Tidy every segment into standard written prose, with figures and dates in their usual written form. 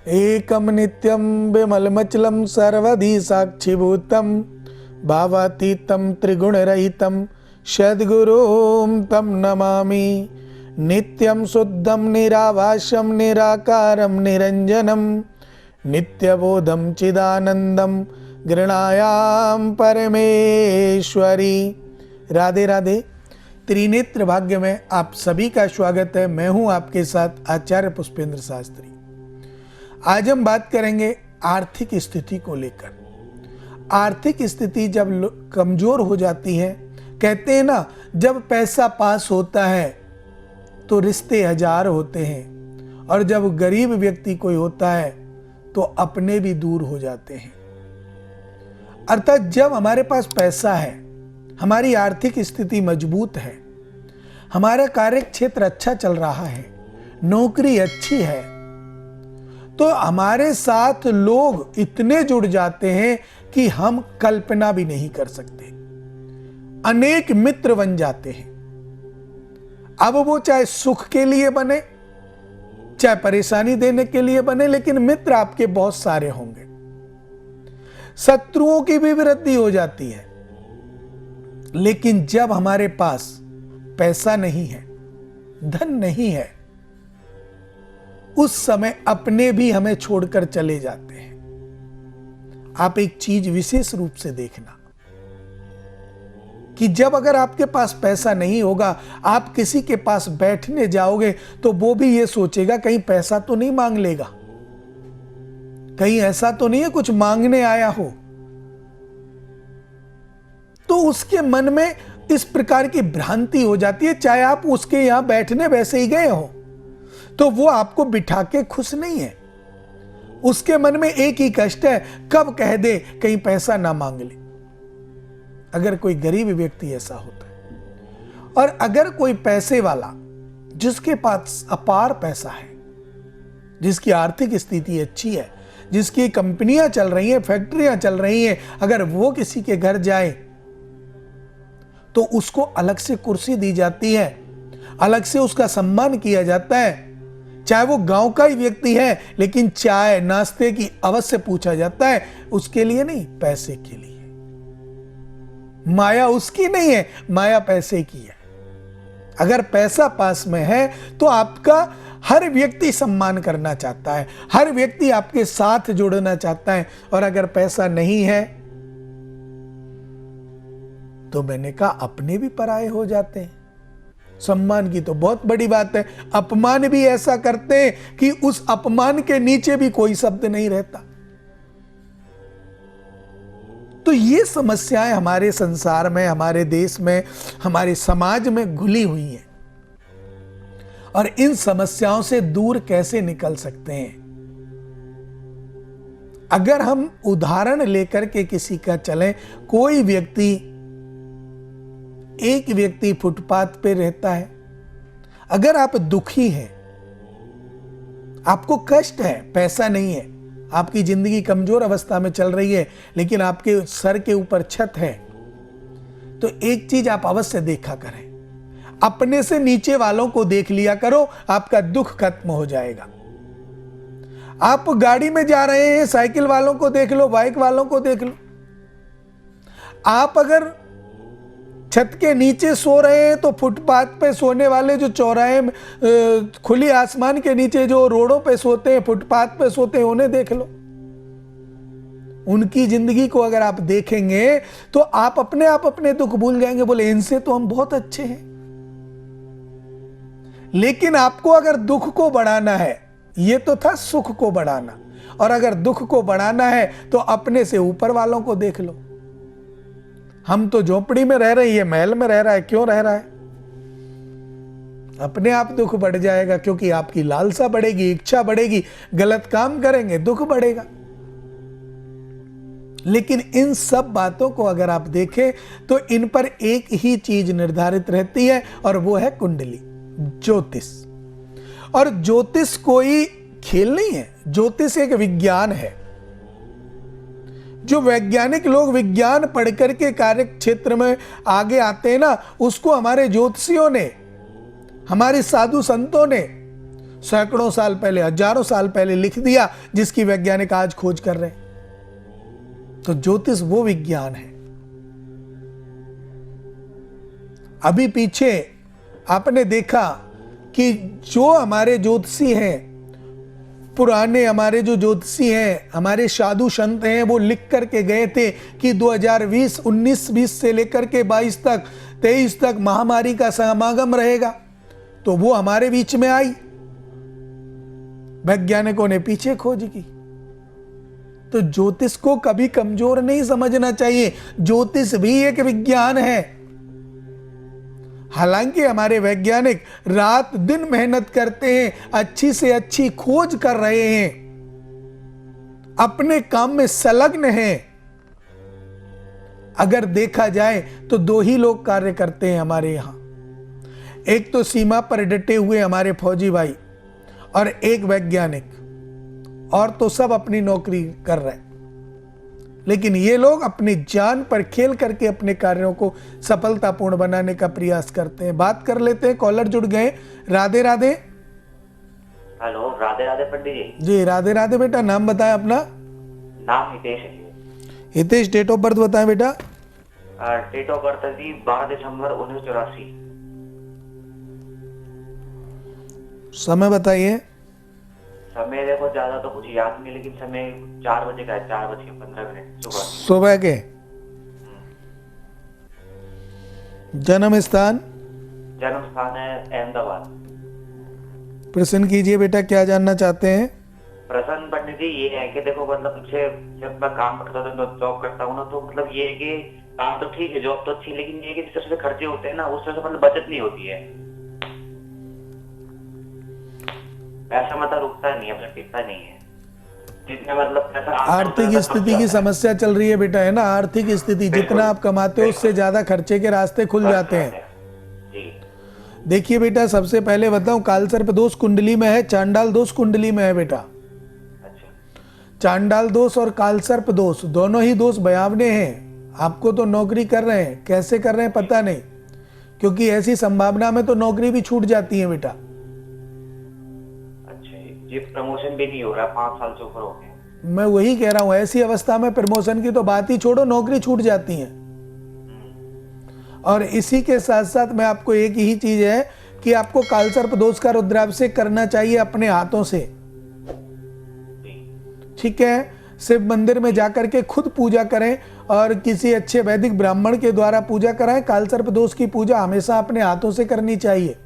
एकम नित्यम विमलमचलम सर्वधि साक्षिभूतम भावातीतम त्रिगुणरहितम सद्गुरुं तम नमामि। नित्यं शुद्धं निराभासं निराकारं निरंजनम नित्यबोधं चिदानंदम गृणायाम परमेश्वरी। राधे राधे। त्रिनेत्र भाग्य में आप सभी का स्वागत है। मैं हूं आपके साथ आचार्य पुष्पेंद्र शास्त्री। आज हम बात करेंगे आर्थिक स्थिति को लेकर। आर्थिक स्थिति जब कमजोर हो जाती है, कहते हैं ना, जब पैसा पास होता है तो रिश्ते हजार होते हैं, और जब गरीब व्यक्ति कोई होता है तो अपने भी दूर हो जाते हैं। अर्थात जब हमारे पास पैसा है, हमारी आर्थिक स्थिति मजबूत है, हमारा कार्य क्षेत्र अच्छा चल रहा है, नौकरी अच्छी है, तो हमारे साथ लोग इतने जुड़ जाते हैं कि हम कल्पना भी नहीं कर सकते। अनेक मित्र बन जाते हैं। अब वो चाहे सुख के लिए बने, चाहे परेशानी देने के लिए बने, लेकिन मित्र आपके बहुत सारे होंगे। शत्रुओं की भी वृद्धि हो जाती है। लेकिन जब हमारे पास पैसा नहीं है, धन नहीं है, उस समय अपने भी हमें छोड़कर चले जाते हैं। आप एक चीज विशेष रूप से देखना कि जब अगर आपके पास पैसा नहीं होगा, आप किसी के पास बैठने जाओगे तो वो भी ये सोचेगा कहीं पैसा तो नहीं मांग लेगा, कहीं ऐसा तो नहीं है कुछ मांगने आया हो। तो उसके मन में इस प्रकार की भ्रांति हो जाती है। चाहे आप उसके यहां बैठने वैसे ही गए हो, तो वो आपको बिठा के खुश नहीं है। उसके मन में एक ही कष्ट है, कब कह दे कहीं पैसा ना मांग ले। अगर कोई गरीब व्यक्ति ऐसा होता है, और अगर कोई पैसे वाला जिसके पास अपार पैसा है, जिसकी आर्थिक स्थिति अच्छी है, जिसकी कंपनियां चल रही हैं, फैक्ट्रियां चल रही हैं, अगर वो किसी के घर जाए तो उसको अलग से कुर्सी दी जाती है, अलग से उसका सम्मान किया जाता है। चाहे वो गांव का ही व्यक्ति है, लेकिन चाय नाश्ते की अवश्य पूछा जाता है। उसके लिए नहीं, पैसे के लिए। माया उसकी नहीं है, माया पैसे की है। अगर पैसा पास में है तो आपका हर व्यक्ति सम्मान करना चाहता है, हर व्यक्ति आपके साथ जुड़ना चाहता है। और अगर पैसा नहीं है तो मैंने कहा अपने भी पराये हो जाते हैं। सम्मान की तो बहुत बड़ी बात है, अपमान भी ऐसा करते हैं कि उस अपमान के नीचे भी कोई शब्द नहीं रहता। तो ये समस्याएं हमारे संसार में, हमारे देश में, हमारे समाज में घुली हुई हैं। और इन समस्याओं से दूर कैसे निकल सकते हैं? अगर हम उदाहरण लेकर के किसी का चलें, कोई व्यक्ति, एक व्यक्ति फुटपाथ पे रहता है। अगर आप दुखी हैं, आपको कष्ट है, पैसा नहीं है, आपकी जिंदगी कमजोर अवस्था में चल रही है, लेकिन आपके सर के ऊपर छत है, तो एक चीज आप अवश्य देखा करें, अपने से नीचे वालों को देख लिया करो, आपका दुख खत्म हो जाएगा। आप गाड़ी में जा रहे हैं, साइकिल वालों को देख लो, बाइक वालों को देख लो। आप अगर छत के नीचे सो रहे हैं तो फुटपाथ पे सोने वाले, जो चौराहे में खुली आसमान के नीचे जो रोडों पे सोते हैं, फुटपाथ पे सोते हैं, उन्हें देख लो। उनकी जिंदगी को अगर आप देखेंगे तो आप अपने अपने दुख भूल जाएंगे, बोले इनसे तो हम बहुत अच्छे हैं। लेकिन आपको अगर दुख को बढ़ाना है, ये तो था सुख को बढ़ाना, और अगर दुख को बढ़ाना है तो अपने से ऊपर वालों को देख लो। हम तो झोपड़ी में रह रहे हैं, ये महल में रह रहा है, क्यों रह रहा है? अपने आप दुख बढ़ जाएगा, क्योंकि आपकी लालसा बढ़ेगी, इच्छा बढ़ेगी, गलत काम करेंगे, दुख बढ़ेगा। लेकिन इन सब बातों को अगर आप देखें तो इन पर एक ही चीज निर्धारित रहती है, और वो है कुंडली, ज्योतिष। और ज्योतिष कोई खेल नहीं है, ज्योतिष एक विज्ञान है। जो वैज्ञानिक लोग विज्ञान पढ़ करके कार्य क्षेत्र में आगे आते हैं ना, उसको हमारे ज्योतिषियों ने, हमारे साधु संतों ने सैकड़ों साल पहले, हजारों साल पहले लिख दिया, जिसकी वैज्ञानिक आज खोज कर रहे हैं। तो ज्योतिष वो विज्ञान है। अभी पीछे आपने देखा कि जो हमारे ज्योतिषी हैं, पुराने हमारे जो ज्योतिषी हैं, हमारे साधु संत हैं, वो लिख करके गए थे कि 2020, 19-20 से लेकर के 22 तक, 23 तक महामारी का समागम रहेगा। तो वो हमारे बीच में आई, वैज्ञानिकों ने पीछे खोज की। तो ज्योतिष को कभी कमजोर नहीं समझना चाहिए। ज्योतिष भी एक विज्ञान है। हालांकि हमारे वैज्ञानिक रात दिन मेहनत करते हैं, अच्छी से अच्छी खोज कर रहे हैं, अपने काम में संलग्न हैं। अगर देखा जाए तो दो ही लोग कार्य करते हैं हमारे यहां, एक तो सीमा पर डटे हुए हमारे फौजी भाई और एक वैज्ञानिक, और तो सब अपनी नौकरी कर रहे हैं। लेकिन ये लोग अपनी जान पर खेल करके अपने कार्यों को सफलतापूर्ण बनाने का प्रयास करते हैं। बात कर लेते हैं, कॉलर जुड़ गए। राधे राधे। हेलो, राधे राधे पंडित जी। जी राधे राधे बेटा, नाम बताएं अपना। नाम हितेश है जी। हितेश, डेट ऑफ बर्थ बताएं बेटा। डेट ऑफ बर्थ है जी 12 दिसंबर 1984। समय बताइए। समय देखो ज्यादा तो कुछ याद नहीं, लेकिन समय 4 बजे का है, 4:15 सुबह। सुबह के। जन्म स्थान? जन्म स्थान है अहमदाबाद। प्रश्न कीजिए बेटा, क्या जानना चाहते हैं? प्रसन्न पंडित जी ये है कि देखो मतलब मुझे, जब मैं काम करता था, जॉब करता हूँ ना, तो मतलब ये है कि काम तो ठीक है, जॉब तो अच्छी, लेकिन ये है कि जिस तरह से खर्चे होते हैं ना, उस तरह से मतलब बचत नहीं होती है। पैसा मतलब रुकता नहीं है, मतलब टिकता नहीं है। जितने मतलब पैसा आर्थिक स्थिति की समस्या चल रही है बेटा, है ना। आर्थिक स्थिति, जितना आप कमाते हो उससे ज्यादा खर्चे के रास्ते खुल जाते हैं। देखिए बेटा, सबसे पहले बताऊं, कालसर्प दोष कुंडली में है, चांडाल दोष कुंडली में है बेटा। चांडाल दोष और कालसर्प दोष दोनों ही दोष भयावने हैं। आपको तो नौकरी कर रहे हैं, कैसे कर रहे हैं पता नहीं, क्योंकि ऐसी संभावना में तो नौकरी भी छूट जाती है बेटा। ये प्रमोशन भी नहीं हो रहा, 5 साल से ऊपर हो गए। मैं वही कह रहा हूं, ऐसी अवस्था में प्रमोशन की तो बात ही छोड़ो, नौकरी छूट जाती है। और इसी के साथ साथ मैं आपको एक ही चीज है कि आपको कालसर्प दोष का रुद्राभिषेक करना चाहिए अपने हाथों से। ठीक है, शिव मंदिर में जाकर के खुद पूजा करें और किसी अच्छे वैदिक ब्राह्मण के द्वारा पूजा कराएं। कालसर्प दोष की पूजा हमेशा अपने हाथों से करनी चाहिए।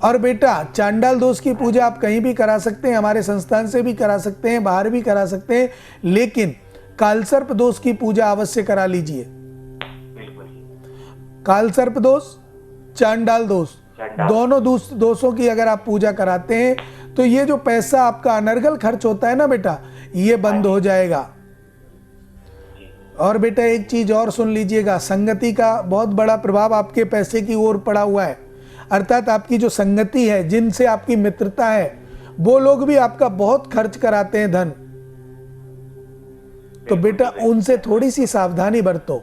और बेटा, चांडाल दोष की पूजा आप कहीं भी करा सकते हैं, हमारे संस्थान से भी करा सकते हैं, बाहर भी करा सकते हैं, लेकिन कालसर्प दोष की पूजा अवश्य करा लीजिए। कालसर्प दोष, चांडाल दोष, दोनों दोषों की अगर आप पूजा कराते हैं तो ये जो पैसा आपका अनर्गल खर्च होता है ना बेटा, ये बंद हो जाएगा। और बेटा एक चीज और सुन लीजिएगा, संगति का बहुत बड़ा प्रभाव आपके पैसे की ओर पड़ा हुआ है। अर्थात आपकी जो संगति है, जिनसे आपकी मित्रता है, वो लोग भी आपका बहुत खर्च कराते हैं धन। तो बेटा उनसे थोड़ी सी सावधानी बरतो।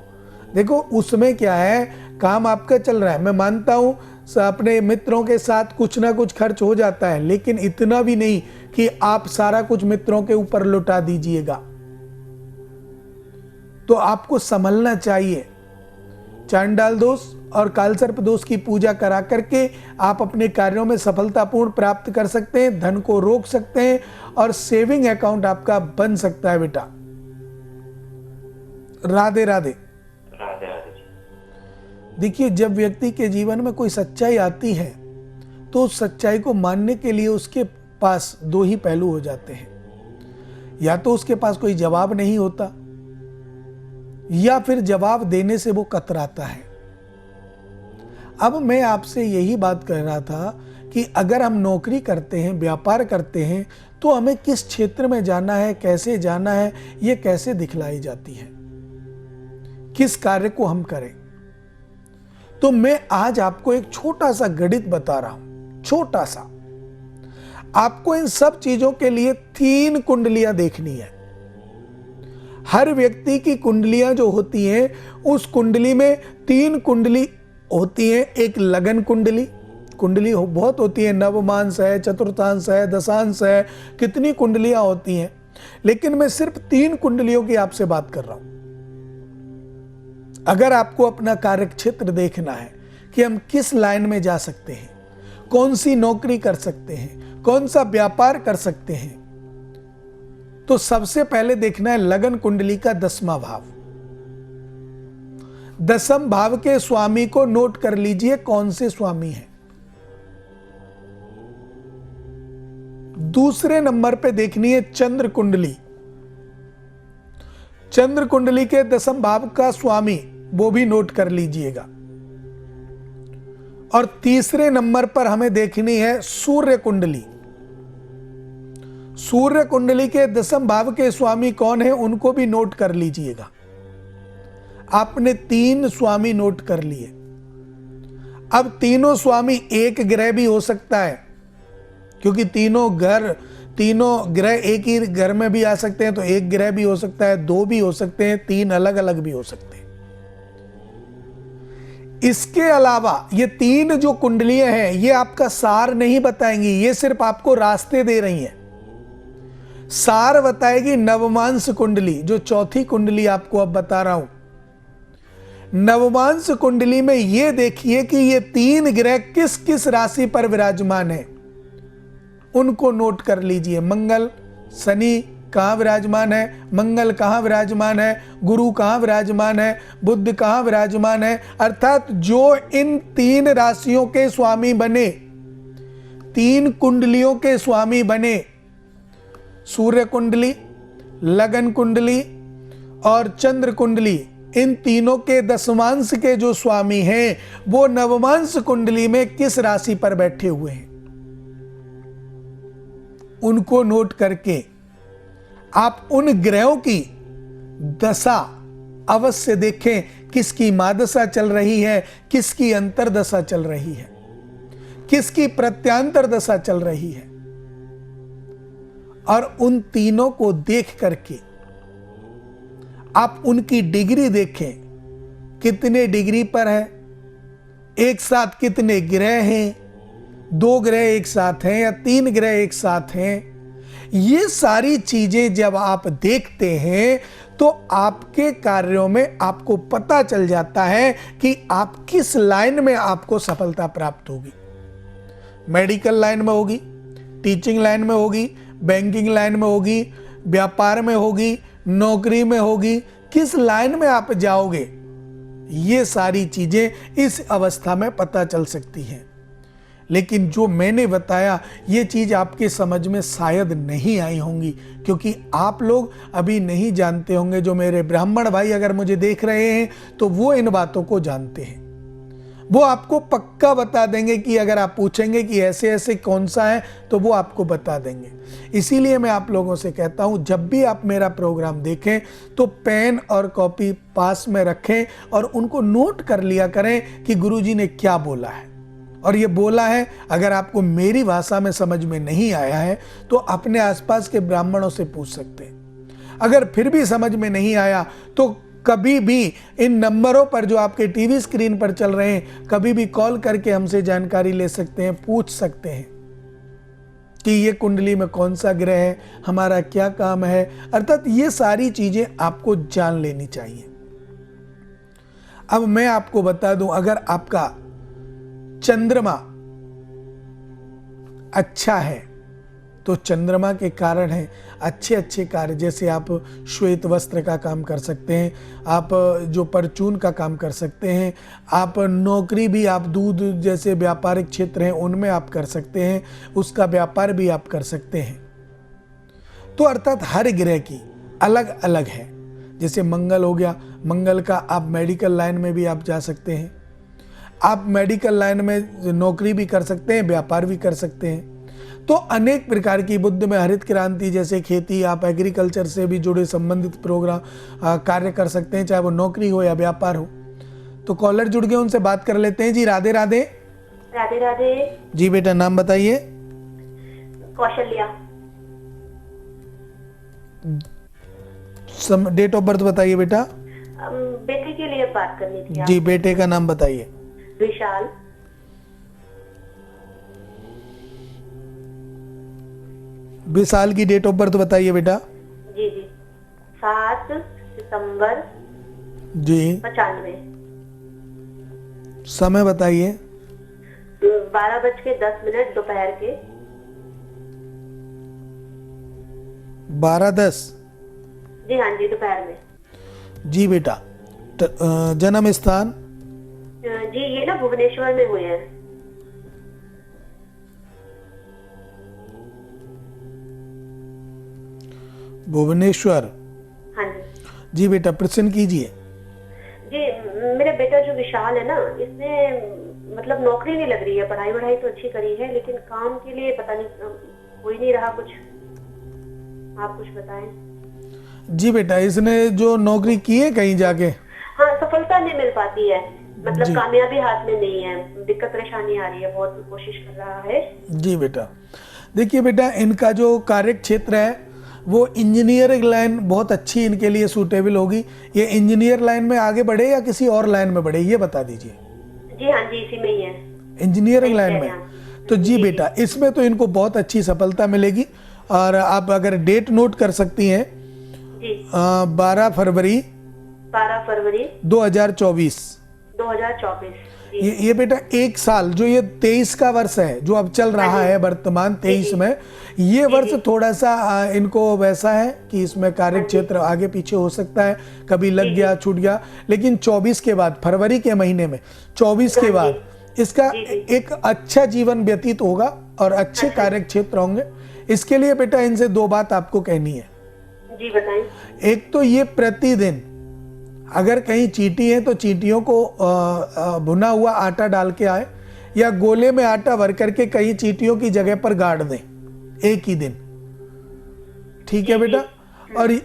देखो उसमें क्या है, काम आपका चल रहा है, मैं मानता हूं अपने मित्रों के साथ कुछ ना कुछ खर्च हो जाता है, लेकिन इतना भी नहीं कि आप सारा कुछ मित्रों के ऊपर लुटा दीजिएगा। तो आपको संभलना चाहिए। चांडाल दोष और कालसर्प दोष की पूजा करा करके आप अपने कार्यों में सफलतापूर्ण प्राप्त कर सकते हैं, धन को रोक सकते हैं और सेविंग अकाउंट आपका बन सकता है बेटा। राधे राधे। देखिए, जब व्यक्ति के जीवन में कोई सच्चाई आती है तो उस सच्चाई को मानने के लिए उसके पास दो ही पहलू हो जाते हैं। या तो उसके पास कोई जवाब नहीं होता, या फिर जवाब देने से वो कतराता है। अब मैं आपसे यही बात कह रहा था कि अगर हम नौकरी करते हैं, व्यापार करते हैं, तो हमें किस क्षेत्र में जाना है, कैसे जाना है, ये कैसे दिखलाई जाती है, किस कार्य को हम करें। तो मैं आज आपको एक छोटा सा गणित बता रहा हूं, छोटा सा। आपको इन सब चीजों के लिए 3 कुंडलियां देखनी है। हर व्यक्ति की कुंडलियां जो होती हैं, उस कुंडली में 3 कुंडली होती हैं। एक लगन कुंडली, कुंडली बहुत होती है, नवमांश है, चतुर्थांश है, दशांश है, कितनी कुंडलियां होती हैं, लेकिन मैं सिर्फ 3 कुंडलियों की आपसे बात कर रहा हूं। अगर आपको अपना कार्यक्षेत्र देखना है कि हम किस लाइन में जा सकते हैं, कौन सी नौकरी कर सकते हैं, कौन सा व्यापार कर सकते हैं, तो सबसे पहले देखना है लगन कुंडली का 10वां भाव। 10वें भाव के स्वामी को नोट कर लीजिए कौन से स्वामी हैं। दूसरे नंबर पे देखनी है चंद्र कुंडली। चंद्र कुंडली के 10वें भाव का स्वामी वो भी नोट कर लीजिएगा। और तीसरे नंबर पर हमें देखनी है सूर्य कुंडली। सूर्य कुंडली के 10वें भाव के स्वामी कौन है उनको भी नोट कर लीजिएगा। आपने 3 स्वामी नोट कर लिए। अब तीनों स्वामी एक ग्रह भी हो सकता है, क्योंकि तीनों ग्रह एक ही घर में भी आ सकते हैं, तो एक ग्रह भी हो सकता है, 2 भी हो सकते हैं, 3 अलग अलग भी हो सकते हैं। इसके अलावा ये 3 जो कुंडलियां हैं ये आपका सार नहीं बताएंगी, ये सिर्फ आपको रास्ते दे रही हैं। सार बताएगी नवमांश कुंडली, जो चौथी कुंडली आपको अब बता रहा हूं। नवमांश कुंडली में ये देखिए कि ये 3 ग्रह किस किस राशि पर विराजमान है, उनको नोट कर लीजिए। मंगल, शनि कहां विराजमान है, मंगल कहां विराजमान है, गुरु कहां विराजमान है, बुध कहां विराजमान है। अर्थात जो इन 3 राशियों के स्वामी बने, 3 कुंडलियों के स्वामी बने, सूर्य कुंडली, लगन कुंडली और चंद्र कुंडली, इन तीनों के 10वांश के जो स्वामी हैं वो नवमांश कुंडली में किस राशि पर बैठे हुए हैं, उनको नोट करके आप उन ग्रहों की दशा अवश्य देखें, किसकी महादशा चल रही है, किसकी अंतरदशा चल रही है, किसकी प्रत्यांतर दशा चल रही है। और उन तीनों को देख करके आप उनकी डिग्री देखें, कितने डिग्री पर है, एक साथ कितने ग्रह हैं, 2 ग्रह एक साथ हैं या 3 ग्रह एक साथ हैं। ये सारी चीजें जब आप देखते हैं तो आपके कार्यों में आपको पता चल जाता है कि आप किस लाइन में आपको सफलता प्राप्त होगी। मेडिकल लाइन में होगी, टीचिंग लाइन में होगी, बैंकिंग लाइन में होगी, व्यापार में होगी, नौकरी में होगी, किस लाइन में आप जाओगे, ये सारी चीजें इस अवस्था में पता चल सकती हैं। लेकिन जो मैंने बताया ये चीज आपके समझ में शायद नहीं आई होंगी, क्योंकि आप लोग अभी नहीं जानते होंगे। जो मेरे ब्राह्मण भाई अगर मुझे देख रहे हैं तो वो इन बातों को जानते हैं, वो आपको पक्का बता देंगे कि अगर आप पूछेंगे कि ऐसे ऐसे कौन सा है तो वो आपको बता देंगे। इसीलिए मैं आप लोगों से कहता हूं, जब भी आप मेरा प्रोग्राम देखें तो पेन और कॉपी पास में रखें और उनको नोट कर लिया करें कि गुरुजी ने क्या बोला है। और ये बोला है, अगर आपको मेरी भाषा में समझ में नहीं आया है तो अपने आसपास के ब्राह्मणों से पूछ सकते हैं। अगर फिर भी समझ में नहीं आया तो कभी भी इन नंबरों पर जो आपके टीवी स्क्रीन पर चल रहे हैं, कभी भी कॉल करके हमसे जानकारी ले सकते हैं, पूछ सकते हैं कि ये कुंडली में कौन सा ग्रह है, हमारा क्या काम है। अर्थात ये सारी चीजें आपको जान लेनी चाहिए। अब मैं आपको बता दूं, अगर आपका चंद्रमा अच्छा है तो चंद्रमा के कारण है अच्छे अच्छे कार्य, जैसे आप श्वेत वस्त्र का काम कर सकते हैं, आप जो परचून का काम कर सकते हैं, आप नौकरी भी, आप दूध जैसे व्यापारिक क्षेत्र हैं उनमें आप कर सकते हैं, उसका व्यापार भी आप कर सकते हैं। तो अर्थात हर ग्रह की अलग अलग है। जैसे मंगल हो गया, मंगल का आप मेडिकल लाइन में भी आप जा सकते हैं, आप मेडिकल लाइन में नौकरी भी कर सकते हैं, व्यापार भी कर सकते हैं। तो अनेक प्रकार की, बुद्ध में हरित क्रांति जैसे खेती, आप एग्रीकल्चर से भी जुड़े संबंधित प्रोग्राम कार्य कर सकते हैं, चाहे वो नौकरी हो या व्यापार हो। तो कॉलर जुड़ गए, उनसे बात कर लेते हैं। जी राधे राधे। राधे राधे। जी बेटा, नाम बताइए। कौशल्या। डेट ऑफ बर्थ बताइए बेटा। बेटे के लिए बात करनी थी। जी बेटे का नाम बताइए। विशाल। साल की डेट ऑफ बर्थ बताइए बेटा। जी जी 7 सितंबर जी 95। समय बताइए। 12:10 दोपहर के। 12:10। जी हाँ जी दोपहर में। जी बेटा। जन्म स्थान? जी ये ना भुवनेश्वर में हुए हैं। भुवनेश्वर। हाँ जी। जी बेटा प्रश्न कीजिए। जी मेरा बेटा जो विशाल है ना, इसने मतलब नौकरी नहीं लग रही है, पढ़ाई वढ़ाई तो अच्छी करी है लेकिन काम के लिए पता नहीं हो ही नहीं रहा कुछ, आप कुछ बताएं। जी बेटा इसने जो नौकरी की है कहीं जाके? हाँ सफलता नहीं मिल पाती है, जी। मतलब कामयाबी हाथ में नहीं है, दिक्कत परेशानी आ रही है, बहुत कोशिश कर रहा है। जी बेटा देखिए बेटा इनका जो कार्य क्षेत्र है वो इंजीनियरिंग लाइन बहुत अच्छी इनके लिए सूटेबल होगी। ये इंजीनियर लाइन में आगे बढ़े या किसी और लाइन में बढ़े ये बता दीजिए। जी हाँ जी इसी में ही है। इंजीनियरिंग लाइन में तो जी बेटा इसमें तो इनको बहुत अच्छी सफलता मिलेगी। और आप अगर डेट नोट कर सकती हैं जी 12 फरवरी 2024। 2024। ये बेटा एक साल जो ये 23 का वर्ष है जो अब चल रहा है वर्तमान 23 में, ये वर्ष थोड़ा सा इनको वैसा है कि इसमें कार्य क्षेत्र आगे पीछे हो सकता है, कभी लग गया छूट गया, लेकिन 24 के बाद फरवरी के महीने में 24 के बाद इसका एक अच्छा जीवन व्यतीत होगा और अच्छे कार्य क्षेत्र होंगे। इसके लिए बेटा इनसे दो बात आपको कहनी है। जी बताएं। एक तो ये प्रतिदिन अगर कहीं चींटी है तो चींटियों को भुना हुआ आटा डाल के आए या गोले में आटा भर करके कई चींटियों की जगह पर गाड़ दें एक ही दिन, ठीक है बेटा।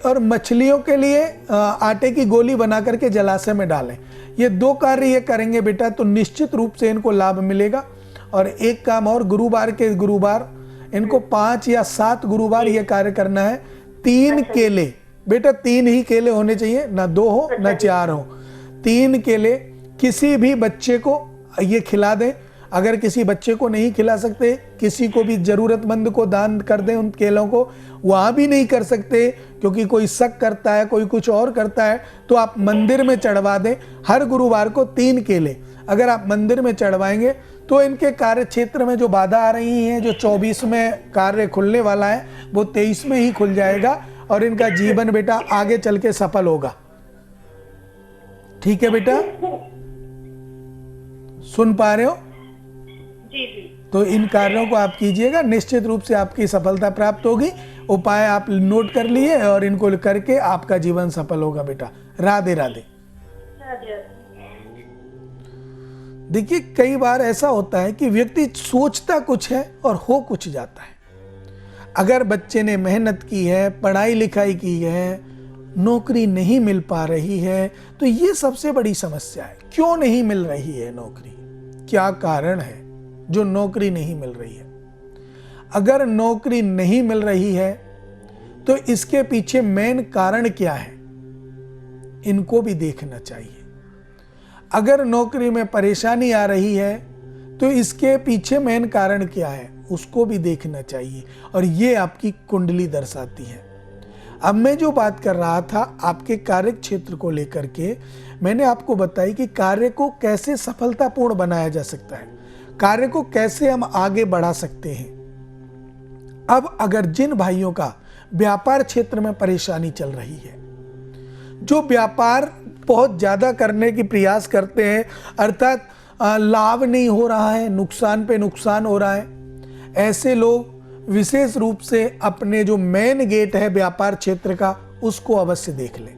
और मछलियों के लिए आटे की गोली बना करके जलाशय में डालें। ये दो कार्य ये करेंगे बेटा तो निश्चित रूप से इनको लाभ मिलेगा। और एक काम और, गुरुवार इनको 5 या 7 गुरुवार ये कार्य करना है। 3 केले बेटा, 3 ही केले होने चाहिए, ना 2 हो ना 4 हो। 3 केले किसी भी बच्चे को ये खिला दें। अगर किसी बच्चे को नहीं खिला सकते, किसी को भी जरूरतमंद को दान कर दें उन केलों को। वहां भी नहीं कर सकते क्योंकि कोई शक करता है, कोई कुछ और करता है, तो आप मंदिर में चढ़वा दें। हर गुरुवार को 3 केले अगर आप मंदिर में चढ़वाएंगे तो इनके कार्य क्षेत्र में जो बाधा आ रही है, जो 24 में कार्य खुलने वाला है वो 23 में ही खुल जाएगा और इनका जीवन बेटा आगे चल के सफल होगा। ठीक है बेटा, सुन पा रहे हो? जी जी। तो इन कार्यों को आप कीजिएगा, निश्चित रूप से आपकी सफलता प्राप्त होगी। उपाय आप नोट कर लिए और इनको करके आपका जीवन सफल होगा बेटा। राधे राधे। देखिए कई बार ऐसा होता है कि व्यक्ति सोचता कुछ है और हो कुछ जाता है। अगर बच्चे ने मेहनत की है, पढ़ाई लिखाई की है, नौकरी नहीं मिल पा रही है, तो ये सबसे बड़ी समस्या है। क्यों नहीं मिल रही है नौकरी? क्या कारण है जो नौकरी नहीं मिल रही है? अगर नौकरी नहीं मिल रही है तो इसके पीछे मेन कारण क्या है, इनको भी देखना चाहिए। अगर नौकरी में परेशानी आ रही है तो इसके पीछे मेन कारण क्या है, उसको भी देखना चाहिए। और ये आपकी कुंडली दर्शाती है। अब मैं जो बात कर रहा था आपके कार्य क्षेत्र को लेकर के, मैंने आपको बताई कि कार्य को कैसे सफलतापूर्ण बनाया जा सकता है, कार्य को कैसे हम आगे बढ़ा सकते हैं। अब अगर जिन भाइयों का व्यापार क्षेत्र में परेशानी चल रही है, जो व्यापार बहुत ज्यादा करने की प्रयास करते हैं, अर्थात लाभ नहीं हो रहा है, नुकसान पे नुकसान हो रहा है, ऐसे लोग विशेष रूप से अपने जो मेन गेट है व्यापार क्षेत्र का, उसको अवश्य देख लें।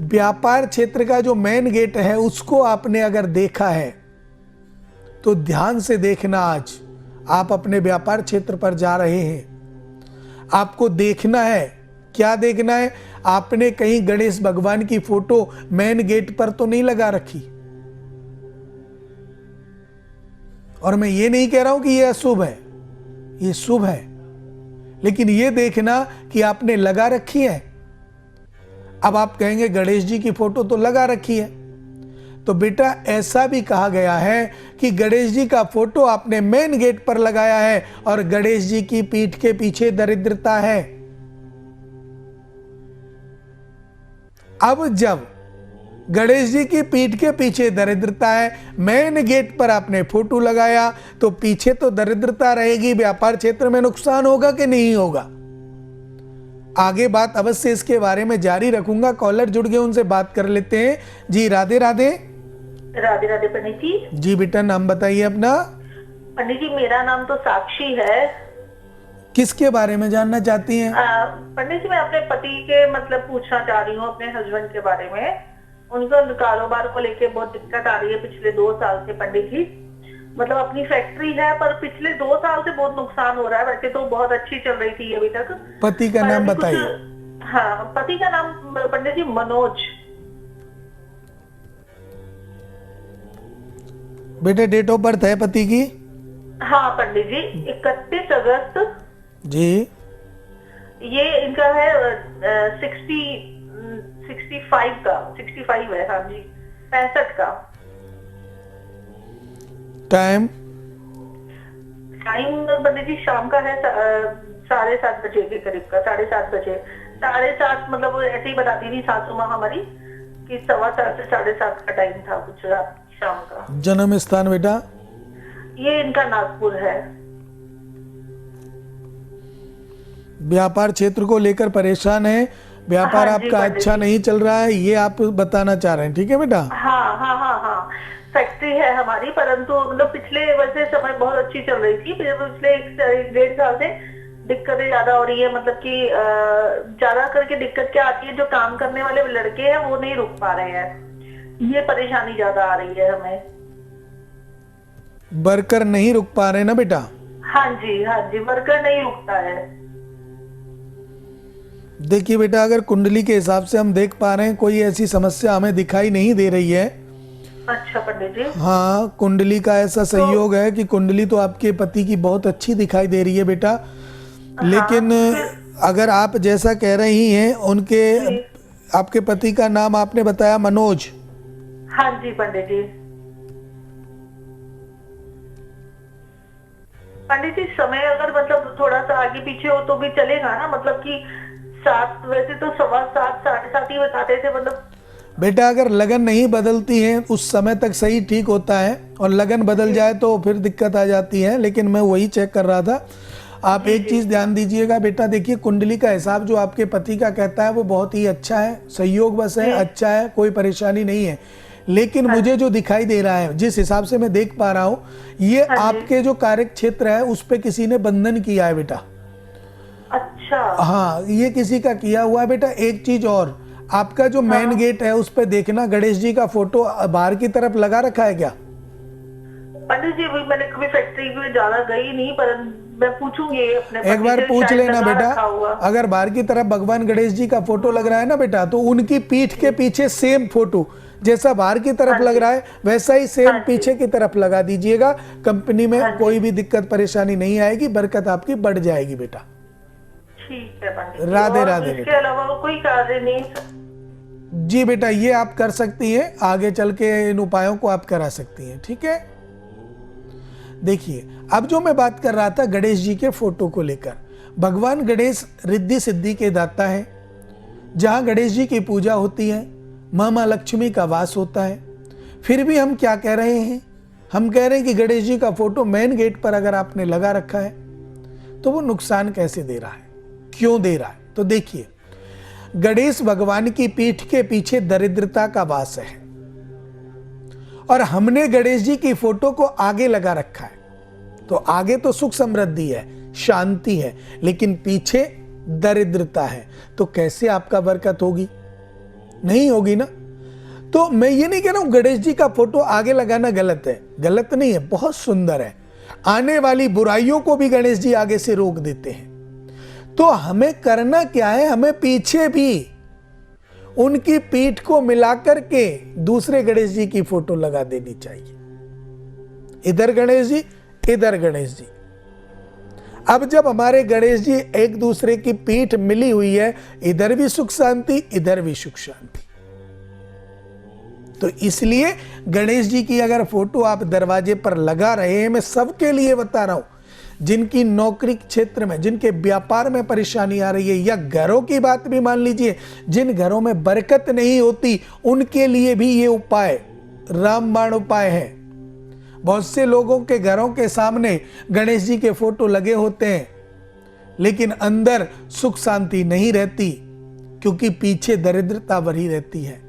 व्यापार क्षेत्र का जो मेन गेट है उसको आपने अगर देखा है तो ध्यान से देखना। आज आप अपने व्यापार क्षेत्र पर जा रहे हैं, आपको देखना है। क्या देखना है? आपने कहीं गणेश भगवान की फोटो मेन गेट पर तो नहीं लगा रखी। और मैं ये नहीं कह रहा हूं कि ये अशुभ है, ये शुभ है, लेकिन ये देखना कि आपने लगा रखी है। अब आप कहेंगे गणेश जी की फोटो तो लगा रखी है, तो बेटा ऐसा भी कहा गया है कि गणेश जी का फोटो आपने मेन गेट पर लगाया है और गणेश जी की पीठ के पीछे दरिद्रता है। अब जब गणेश जी की पीठ के पीछे दरिद्रता है, मेन गेट पर आपने फोटो लगाया, तो पीछे तो दरिद्रता रहेगी, व्यापार क्षेत्र में नुकसान होगा कि नहीं होगा। आगे बात अवश्य इसके बारे में जारी रखूंगा। कॉलर जुड़ गए, उनसे बात कर लेते हैं। जी राधे राधे। राधे राधे पंडित जी। जी बेटा, नाम बताइए अपना। पंडित जी मेरा नाम तो साक्षी है। किसके बारे में जानना चाहती हैं? पंडित जी मैं अपने पति के मतलब पूछना चाह रही हूँ, अपने हस्बैंड के बारे में। उनका कारोबार को लेके बहुत दिक्कत आ रही है पिछले 2 साल से पंडित जी। मतलब अपनी फैक्ट्री है पर पिछले 2 साल से बहुत नुकसान हो रहा है। वैसे तो बहुत अच्छी चल रही थी अभी तक। पति का नाम बताइए। हाँ, पति का नाम पंडित जी मनोज। बेटे डेट ऑफ बर्थ है पति की? हाँ पंडित जी, 31 अगस्त जी। ये इनका है 65 है। हाँ जी, 65 का। टाइम पंडित जी शाम का है 7:30 बजे के करीब का। 7:30 बजे, 7:30 मतलब ऐसे ही बताती थी सासू माँ हमारी कि 7:15 से 7:30 का टाइम था कुछ रात शाम का। जन्म स्थान बेटा? ये इनका नागपुर है। व्यापार क्षेत्र को लेकर परेशान है, व्यापार हाँ जी, आपका अच्छा नहीं चल रहा है, ये आप बताना चाह रहे हैं, ठीक है बेटा? हाँ हाँ हाँ हाँ, फैक्ट्री है हमारी, परंतु मतलब पिछले वैसे समय बहुत अच्छी चल रही थी। पिछले 1-1.5 साल से दिक्कतें ज्यादा हो रही है। मतलब कि ज्यादा करके दिक्कत क्या आती है, जो काम करने वाले लड़के हैं वो नहीं रुक पा रहे हैं। ये परेशानी ज्यादा आ रही है हमें। वर्कर नहीं रुक पा रहे ना बेटा? हाँ जी वर्कर नहीं रुकता है। देखिए बेटा, अगर कुंडली के हिसाब से हम देख पा रहे हैं, कोई ऐसी समस्या हमें दिखाई नहीं दे रही है। अच्छा पंडित जी। हाँ, कुंडली का ऐसा संयोग है कि कुंडली तो आपके पति की बहुत अच्छी दिखाई दे रही है बेटा। लेकिन अगर आप जैसा कह रही हैं, उनके आपके पति का नाम आपने बताया मनोज? हाँ जी पंडित जी। पंडित जी समय अगर मतलब थोड़ा सा आगे पीछे हो तो भी चलेगा ना? मतलब कि 7, वैसे तो 7:15 7:30 ही बताते थे मतलब। बेटा अगर लगन नहीं बदलती है उस समय तक सही ठीक होता है, और लगन बदल जाए तो फिर दिक्कत आ जाती है। लेकिन मैं वही चेक कर रहा था। आप एक चीज ध्यान दीजिएगा बेटा, देखिए कुंडली का हिसाब जो आपके पति का कहता है वो बहुत ही अच्छा है, संयोग बस है, अच्छा है, कोई परेशानी नहीं है। लेकिन मुझे जो दिखाई दे रहा है, जिस हिसाब से मैं देख पा रहा हूँ, ये आपके जो कार्य क्षेत्र है उस पे किसी ने बंधन किया है बेटा। अच्छा। हाँ, ये किसी का किया हुआ है बेटा। एक चीज और, आपका जो मेन गेट है उस पे देखना, गणेश जी का फोटो बाहर की तरफ लगा रखा है क्या? पंडित जी मैंने कभी फैक्ट्री में ज्यादा गई नहीं, पर मैं पूछूंगी अपने एक बार पूछ लेना बेटा। अगर बाहर की तरफ भगवान गणेश जी का फोटो लग रहा है ना बेटा, तो उनकी पीठ के पीछे सेम फोटो जैसा बाहर की तरफ लग रहा है वैसा ही सेम पीछे की तरफ लगा दीजिएगा। कंपनी में कोई भी दिक्कत परेशानी नहीं आएगी, बरकत आपकी बढ़ जाएगी बेटा। ठीक है पंडित जी। राधे राधे। इसके अलावा कोई कार्य नहीं? जी बेटा, ये आप कर सकती हैं, आगे चल के इन उपायों को आप करा सकती हैं, ठीक है? देखिए, अब जो मैं बात कर रहा था गणेश जी के फोटो को लेकर, भगवान गणेश रिद्धि सिद्धि के दाता है। जहां गणेश जी की पूजा होती है, मां लक्ष्मी का वास होता है। फिर भी हम क्या कह रहे हैं? हम कह रहे हैं कि गणेश जी का फोटो मेन गेट पर अगर आपने लगा रखा है तो वो नुकसान कैसे दे रहा है, क्यों दे रहा है? तो देखिए, गणेश भगवान की पीठ के पीछे दरिद्रता का वास है, और हमने गणेश जी की फोटो को आगे लगा रखा है। तो आगे तो सुख समृद्धि है, शांति है, लेकिन पीछे दरिद्रता है। तो कैसे आपका बरकत होगी? नहीं होगी ना। तो मैं ये नहीं कह रहा हूं गणेश जी का फोटो आगे लगाना गलत है, गलत नहीं है, बहुत सुंदर है। आने वाली बुराइयों को भी गणेश जी आगे से रोक देते हैं। तो हमें करना क्या है? हमें पीछे भी उनकी पीठ को मिलाकर के दूसरे गणेश जी की फोटो लगा देनी चाहिए। इधर गणेश जी, इधर गणेश जी। अब जब हमारे गणेश जी एक दूसरे की पीठ मिली हुई है, इधर भी सुख शांति, इधर भी सुख शांति। तो इसलिए गणेश जी की अगर फोटो आप दरवाजे पर लगा रहे हैं, मैं सबके लिए बता रहा हूं, जिनकी नौकरी क्षेत्र में, जिनके व्यापार में परेशानी आ रही है, या घरों की बात भी मान लीजिए, जिन घरों में बरकत नहीं होती, उनके लिए भी ये उपाय रामबाण उपाय है। बहुत से लोगों के घरों के सामने गणेश जी के फोटो लगे होते हैं, लेकिन अंदर सुख शांति नहीं रहती, क्योंकि पीछे दरिद्रता भरी रहती है।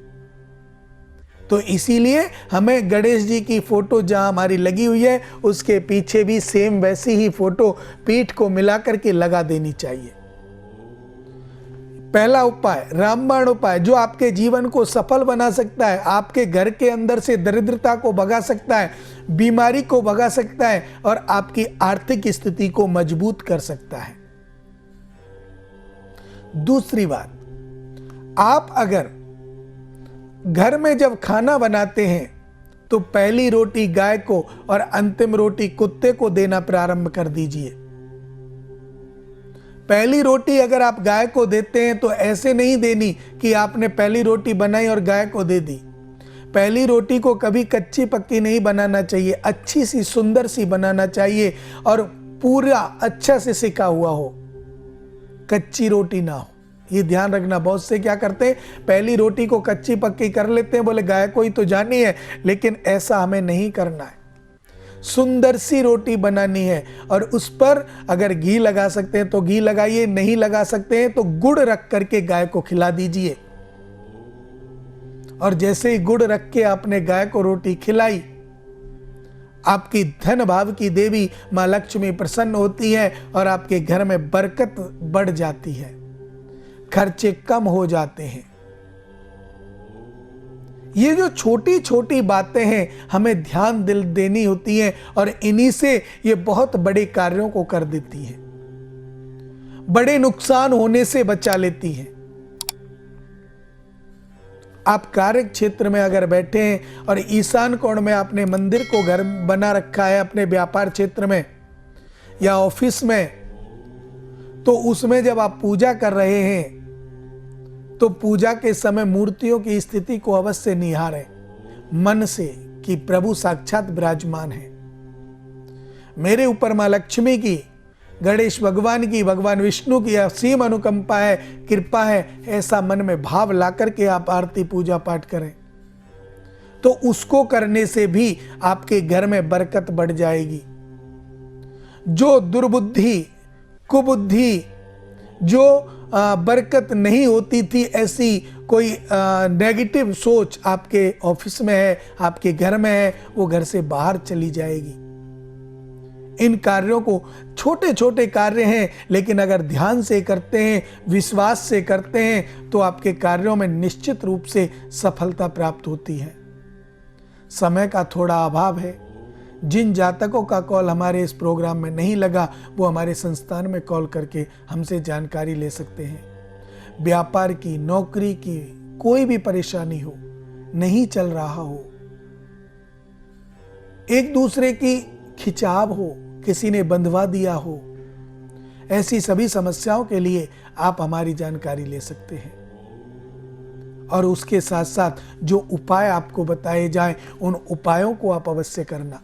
तो इसीलिए हमें गणेश जी की फोटो जहां हमारी लगी हुई है, उसके पीछे भी सेम वैसी ही फोटो पीठ को मिला करके लगा देनी चाहिए। पहला उपाय रामबाण उपाय, जो आपके जीवन को सफल बना सकता है, आपके घर के अंदर से दरिद्रता को भगा सकता है, बीमारी को भगा सकता है और आपकी आर्थिक स्थिति को मजबूत कर सकता है। दूसरी बात, आप अगर घर में जब खाना बनाते हैं तो पहली रोटी गाय को और अंतिम रोटी कुत्ते को देना प्रारंभ कर दीजिए। पहली रोटी अगर आप गाय को देते हैं तो ऐसे नहीं देनी कि आपने पहली रोटी बनाई और गाय को दे दी। पहली रोटी को कभी कच्ची पक्की नहीं बनाना चाहिए, अच्छी सी सुंदर सी बनाना चाहिए और पूरा अच्छा से सिका हुआ हो, कच्ची रोटी ना हो। ये ध्यान रखना। बहुत से क्या करते हैं, पहली रोटी को कच्ची पक्की कर लेते हैं, बोले गाय को ही तो जानी है, लेकिन ऐसा हमें नहीं करना है। सुंदर सी रोटी बनानी है और उस पर अगर घी लगा सकते हैं तो घी लगाइए, नहीं लगा सकते हैं तो गुड़ रख करके गाय को खिला दीजिए। और जैसे ही गुड़ रख के आपने गाय को रोटी खिलाई, आपकी धन भाव की देवी मां लक्ष्मी प्रसन्न होती है और आपके घर में बरकत बढ़ जाती है, खर्चे कम हो जाते हैं। ये जो छोटी छोटी बातें हैं हमें ध्यान दिल देनी होती हैं और इन्हीं से ये बहुत बड़े कार्यों को कर देती हैं, बड़े नुकसान होने से बचा लेती हैं। आप कार्य क्षेत्र में अगर बैठे हैं और ईशान कोण में आपने मंदिर को घर बना रखा है, अपने व्यापार क्षेत्र में या ऑफिस में, तो उसमें जब आप पूजा कर रहे हैं तो पूजा के समय मूर्तियों की स्थिति को अवश्य निहारें मन से कि प्रभु साक्षात विराजमान है। मेरे ऊपर मां लक्ष्मी की, गणेश भगवान की, भगवान विष्णु की असीम अनुकंपा है, कृपा है, ऐसा मन में भाव ला करके आप आरती पूजा पाठ करें तो उसको करने से भी आपके घर में बरकत बढ़ जाएगी। जो दुर्बुद्धि, कुबुद्धि, जो बरकत नहीं होती थी, ऐसी कोई नेगेटिव सोच आपके ऑफिस में है, आपके घर में है, वो घर से बाहर चली जाएगी। इन कार्यों को, छोटे छोटे कार्य हैं, लेकिन अगर ध्यान से करते हैं, विश्वास से करते हैं तो आपके कार्यों में निश्चित रूप से सफलता प्राप्त होती है। समय का थोड़ा अभाव है। जिन जातकों का कॉल हमारे इस प्रोग्राम में नहीं लगा वो हमारे संस्थान में कॉल करके हमसे जानकारी ले सकते हैं। व्यापार की, नौकरी की कोई भी परेशानी हो, नहीं चल रहा हो, एक दूसरे की खिंचाव हो, किसी ने बंधवा दिया हो, ऐसी सभी समस्याओं के लिए आप हमारी जानकारी ले सकते हैं। और उसके साथ साथ जो उपाय आपको बताए जाएं, उन उपायों को आप अवश्य करना।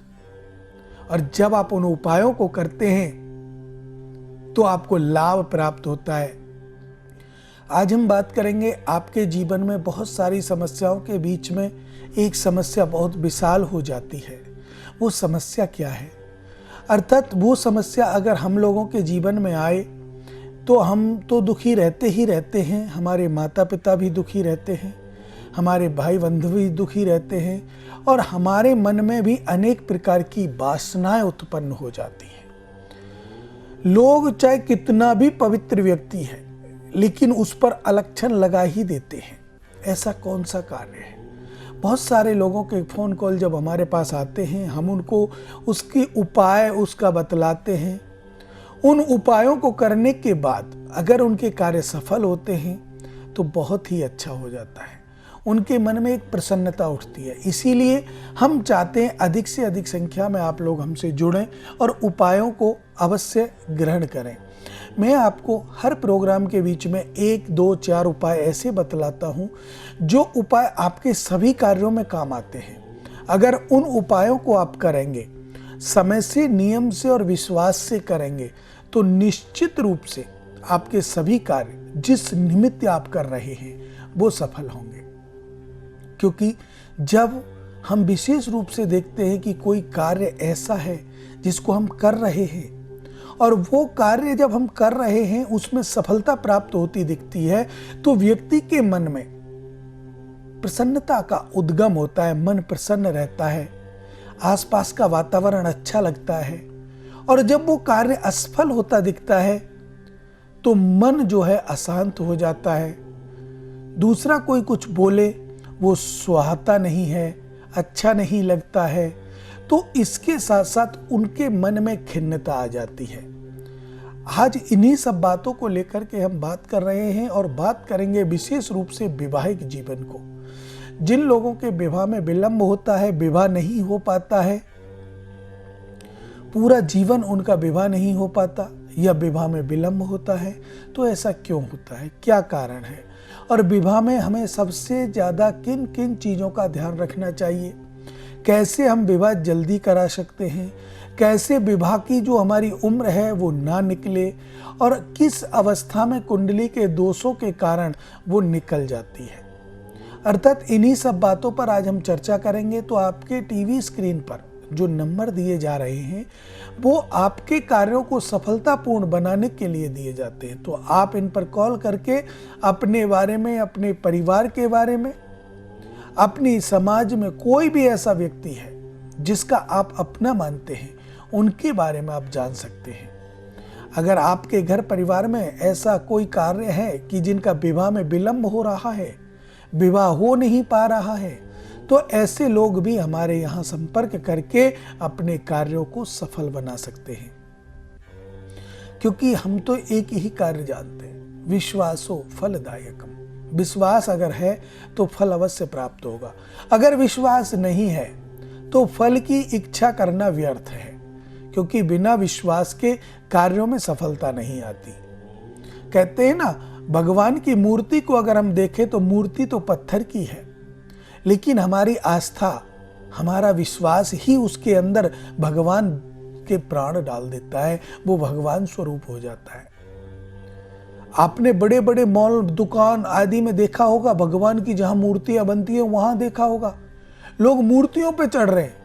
और जब आप उन उपायों को करते हैं तो आपको लाभ प्राप्त होता है। आज हम बात करेंगे, आपके जीवन में बहुत सारी समस्याओं के बीच में एक समस्या बहुत विशाल हो जाती है। वो समस्या क्या है? अर्थात वो समस्या अगर हम लोगों के जीवन में आए तो हम तो दुखी रहते ही रहते हैं, हमारे माता पिता भी दुखी रहते हैं, हमारे भाई बंधु भी दुखी रहते हैं और हमारे मन में भी अनेक प्रकार की वासनाएं उत्पन्न हो जाती हैं। लोग चाहे कितना भी पवित्र व्यक्ति है लेकिन उस पर अलक्षण लगा ही देते हैं। ऐसा कौन सा कार्य है? बहुत सारे लोगों के फ़ोन कॉल जब हमारे पास आते हैं, हम उनको उसकी उपाय उसका बतलाते हैं। उन उपायों को करने के बाद अगर उनके कार्य सफल होते हैं तो बहुत ही अच्छा हो जाता है। उनके मन में एक प्रसन्नता उठती है। इसीलिए हम चाहते हैं अधिक से अधिक संख्या में आप लोग हमसे जुड़ें और उपायों को अवश्य ग्रहण करें। मैं आपको हर प्रोग्राम के बीच में 1, 2, 4 उपाय ऐसे बतलाता हूँ जो उपाय आपके सभी कार्यों में काम आते हैं। अगर उन उपायों को आप करेंगे, समय से, नियम से और विश्वास से करेंगे तो निश्चित रूप से आपके सभी कार्य जिस निमित्त आप कर रहे हैं वो सफल होंगे। क्योंकि जब हम विशेष रूप से देखते हैं कि कोई कार्य ऐसा है जिसको हम कर रहे हैं और वो कार्य जब हम कर रहे हैं उसमें सफलता प्राप्त होती दिखती है, तो व्यक्ति के मन में प्रसन्नता का उद्गम होता है, मन प्रसन्न रहता है, आसपास का वातावरण अच्छा लगता है। और जब वो कार्य असफल होता दिखता है तो मन जो है अशांत हो जाता है। दूसरा कोई कुछ बोले वो सुहाता नहीं है, अच्छा नहीं लगता है, तो इसके साथ साथ उनके मन में खिन्नता आ जाती है। आज इन्हीं सब बातों को लेकर के हम बात कर रहे हैं और बात करेंगे विशेष रूप से वैवाहिक जीवन को। जिन लोगों के विवाह में विलंब होता है, विवाह नहीं हो पाता है, पूरा जीवन उनका विवाह नहीं हो पाता या विवाह में विलंब होता है, तो ऐसा क्यों होता है, क्या कारण है? और विवाह में हमें सबसे ज्यादा किन किन चीजों का ध्यान रखना चाहिए? कैसे हम विवाह जल्दी करा सकते हैं? कैसे विवाह की जो हमारी उम्र है वो ना निकले और किस अवस्था में कुंडली के दोषों के कारण वो निकल जाती है? अर्थात इन्हीं सब बातों पर आज हम चर्चा करेंगे। तो आपके टीवी स्क्रीन पर जो नंबर दिए जा रहे हैं वो आपके कार्यों को सफलतापूर्ण बनाने के लिए दिए जाते हैं। तो आप इन पर कॉल करके अपने बारे में, अपने परिवार के बारे में, अपनी समाज में कोई भी ऐसा व्यक्ति है जिसका आप अपना मानते हैं, उनके बारे में आप जान सकते हैं। अगर आपके घर परिवार में ऐसा कोई कार्य है कि जिनका विवाह में विलंब हो रहा है, विवाह हो नहीं पा रहा है, तो ऐसे लोग भी हमारे यहाँ संपर्क करके अपने कार्यों को सफल बना सकते हैं। क्योंकि हम तो एक ही कार्य जानते हैं, विश्वासो फलदायकम। विश्वास अगर है तो फल अवश्य प्राप्त होगा। अगर विश्वास नहीं है तो फल की इच्छा करना व्यर्थ है, क्योंकि बिना विश्वास के कार्यों में सफलता नहीं आती। कहते हैं ना, भगवान की मूर्ति को अगर हम देखें तो मूर्ति तो पत्थर की है, लेकिन हमारी आस्था, हमारा विश्वास ही उसके अंदर भगवान के प्राण डाल देता है, वो भगवान स्वरूप हो जाता है। आपने बड़े बड़े मॉल, दुकान आदि में देखा होगा, भगवान की जहां मूर्तियां बनती है वहां देखा होगा लोग मूर्तियों पे चढ़ रहे हैं,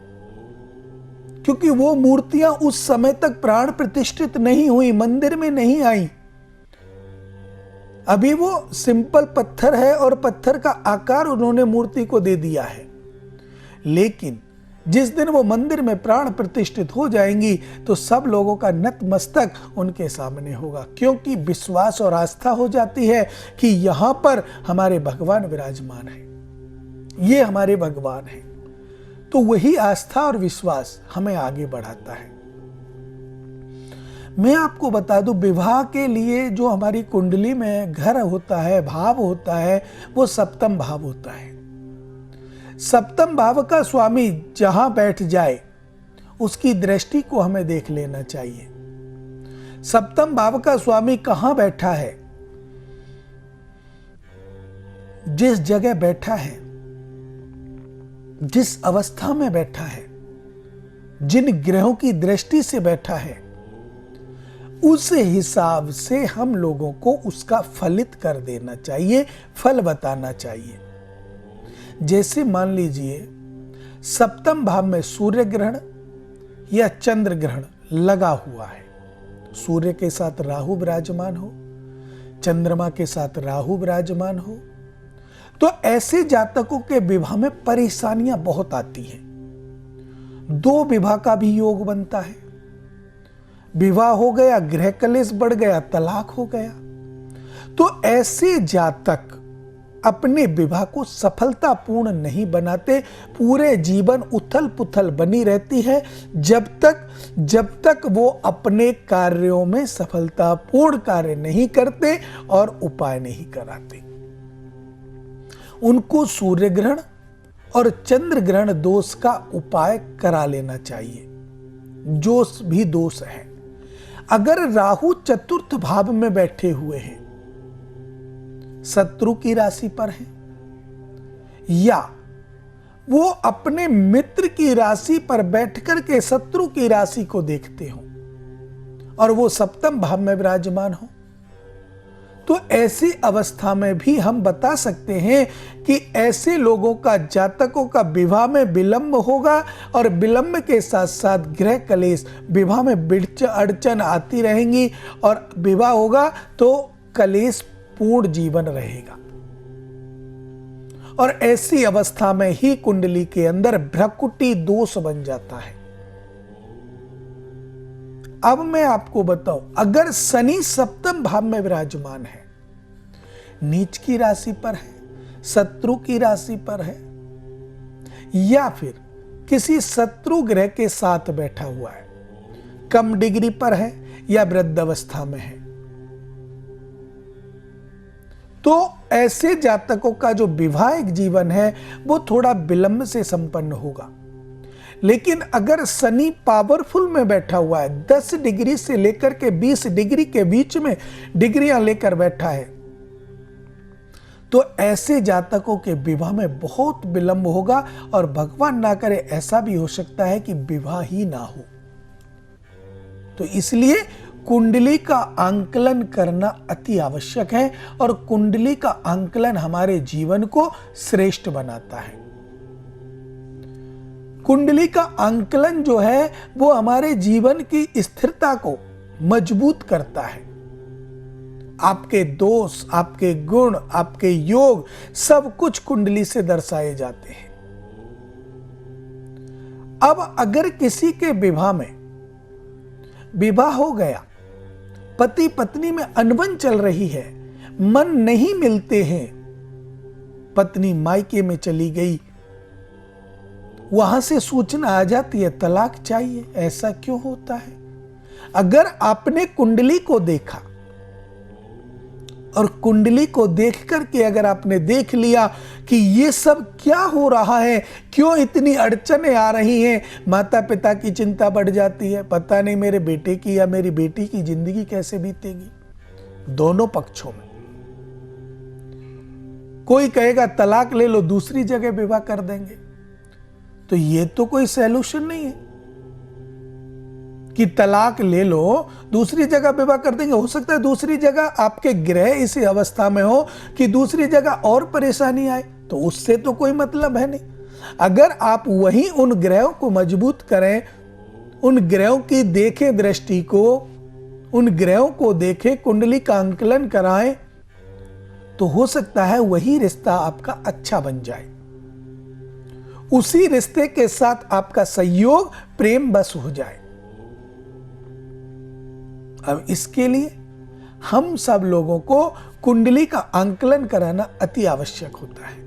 क्योंकि वो मूर्तियां उस समय तक प्राण प्रतिष्ठित नहीं हुई, मंदिर में नहीं आई। अभी वो सिंपल पत्थर है और पत्थर का आकार उन्होंने मूर्ति को दे दिया है। लेकिन जिस दिन वो मंदिर में प्राण प्रतिष्ठित हो जाएंगी तो सब लोगों का नतमस्तक उनके सामने होगा, क्योंकि विश्वास और आस्था हो जाती है कि यहां पर हमारे भगवान विराजमान है, ये हमारे भगवान है। तो वही आस्था और विश्वास हमें आगे बढ़ाता है। मैं आपको बता दूं, विवाह के लिए जो हमारी कुंडली में घर होता है, भाव होता है, वो सप्तम भाव होता है। सप्तम भाव का स्वामी जहां बैठ जाए उसकी दृष्टि को हमें देख लेना चाहिए। सप्तम भाव का स्वामी कहां बैठा है, जिस जगह बैठा है, जिस अवस्था में बैठा है, जिन ग्रहों की दृष्टि से बैठा है, उस हिसाब से हम लोगों को उसका फलित कर देना चाहिए, फल बताना चाहिए। जैसे मान लीजिए सप्तम भाव में सूर्य ग्रहण या चंद्र ग्रहण लगा हुआ है, सूर्य के साथ राहु विराजमान हो, चंद्रमा के साथ राहु विराजमान हो, तो ऐसे जातकों के विवाह में परेशानियां बहुत आती हैं। 2 विवाह का भी योग बनता है, विवाह हो गया, गृह कलेश बढ़ गया, तलाक हो गया। तो ऐसे जातक अपने विवाह को सफलतापूर्ण नहीं बनाते, पूरे जीवन उथल पुथल बनी रहती है जब तक वो अपने कार्यों में सफलतापूर्ण कार्य नहीं करते और उपाय नहीं कराते। उनको सूर्य ग्रहण और चंद्र ग्रहण दोष का उपाय करा लेना चाहिए, जो भी दोष है। अगर राहु चतुर्थ भाव में बैठे हुए हैं, शत्रु की राशि पर है, या वो अपने मित्र की राशि पर बैठकर के शत्रु की राशि को देखते हो और वो सप्तम भाव में विराजमान हो, तो ऐसी अवस्था में भी हम बता सकते हैं कि ऐसे लोगों का, जातकों का विवाह में विलंब होगा और विलंब के साथ साथ गृह कलेश, विवाह में अड़चन आती रहेंगी और विवाह होगा तो कलेश पूर्ण जीवन रहेगा। और ऐसी अवस्था में ही कुंडली के अंदर भ्रकुटी दोष बन जाता है। अब मैं आपको बताऊं, अगर शनि सप्तम भाव में विराजमान है, नीच की राशि पर है, शत्रु की राशि पर है, या फिर किसी शत्रु ग्रह के साथ बैठा हुआ है, कम डिग्री पर है या वृद्धावस्था में है, तो ऐसे जातकों का जो वैवाहिक जीवन है वो थोड़ा विलंब से संपन्न होगा। लेकिन अगर शनि पावरफुल में बैठा हुआ है, 10 डिग्री से लेकर के 20 डिग्री के बीच में डिग्रियां लेकर बैठा है, तो ऐसे जातकों के विवाह में बहुत विलंब होगा और भगवान ना करे ऐसा भी हो सकता है कि विवाह ही ना हो। तो इसलिए कुंडली का आंकलन करना अति आवश्यक है और कुंडली का आंकलन हमारे जीवन को श्रेष्ठ बनाता है। कुंडली का आंकलन जो है वो हमारे जीवन की स्थिरता को मजबूत करता है। आपके दोष, आपके गुण, आपके योग सब कुछ कुंडली से दर्शाए जाते हैं। अब अगर किसी के विवाह हो गया, पति पत्नी में अनबन चल रही है, मन नहीं मिलते हैं, पत्नी मायके में चली गई, वहां से सूचना आ जाती है तलाक चाहिए, ऐसा क्यों होता है? अगर आपने कुंडली को देखा और कुंडली को देख करके अगर आपने देख लिया कि ये सब क्या हो रहा है, क्यों इतनी अड़चनें आ रही हैं, माता पिता की चिंता बढ़ जाती है, पता नहीं मेरे बेटे की या मेरी बेटी की जिंदगी कैसे बीतेगी। दोनों पक्षों में कोई कहेगा तलाक ले लो, दूसरी जगह विवाह कर देंगे, तो ये तो कोई सॉल्यूशन नहीं है कि तलाक ले लो दूसरी जगह विवाह कर देंगे। हो सकता है दूसरी जगह आपके ग्रह इसी अवस्था में हो कि दूसरी जगह और परेशानी आए, तो उससे तो कोई मतलब है नहीं। अगर आप वहीं उन ग्रहों को मजबूत करें, उन ग्रहों की देखें दृष्टि को, उन ग्रहों को देखें, कुंडली का आंकलन कराएं, तो हो सकता है वही रिश्ता आपका अच्छा बन जाए, उसी रिश्ते के साथ आपका संयोग प्रेम बस हो जाए। अब इसके लिए हम सब लोगों को कुंडली का आंकलन कराना अति आवश्यक होता है।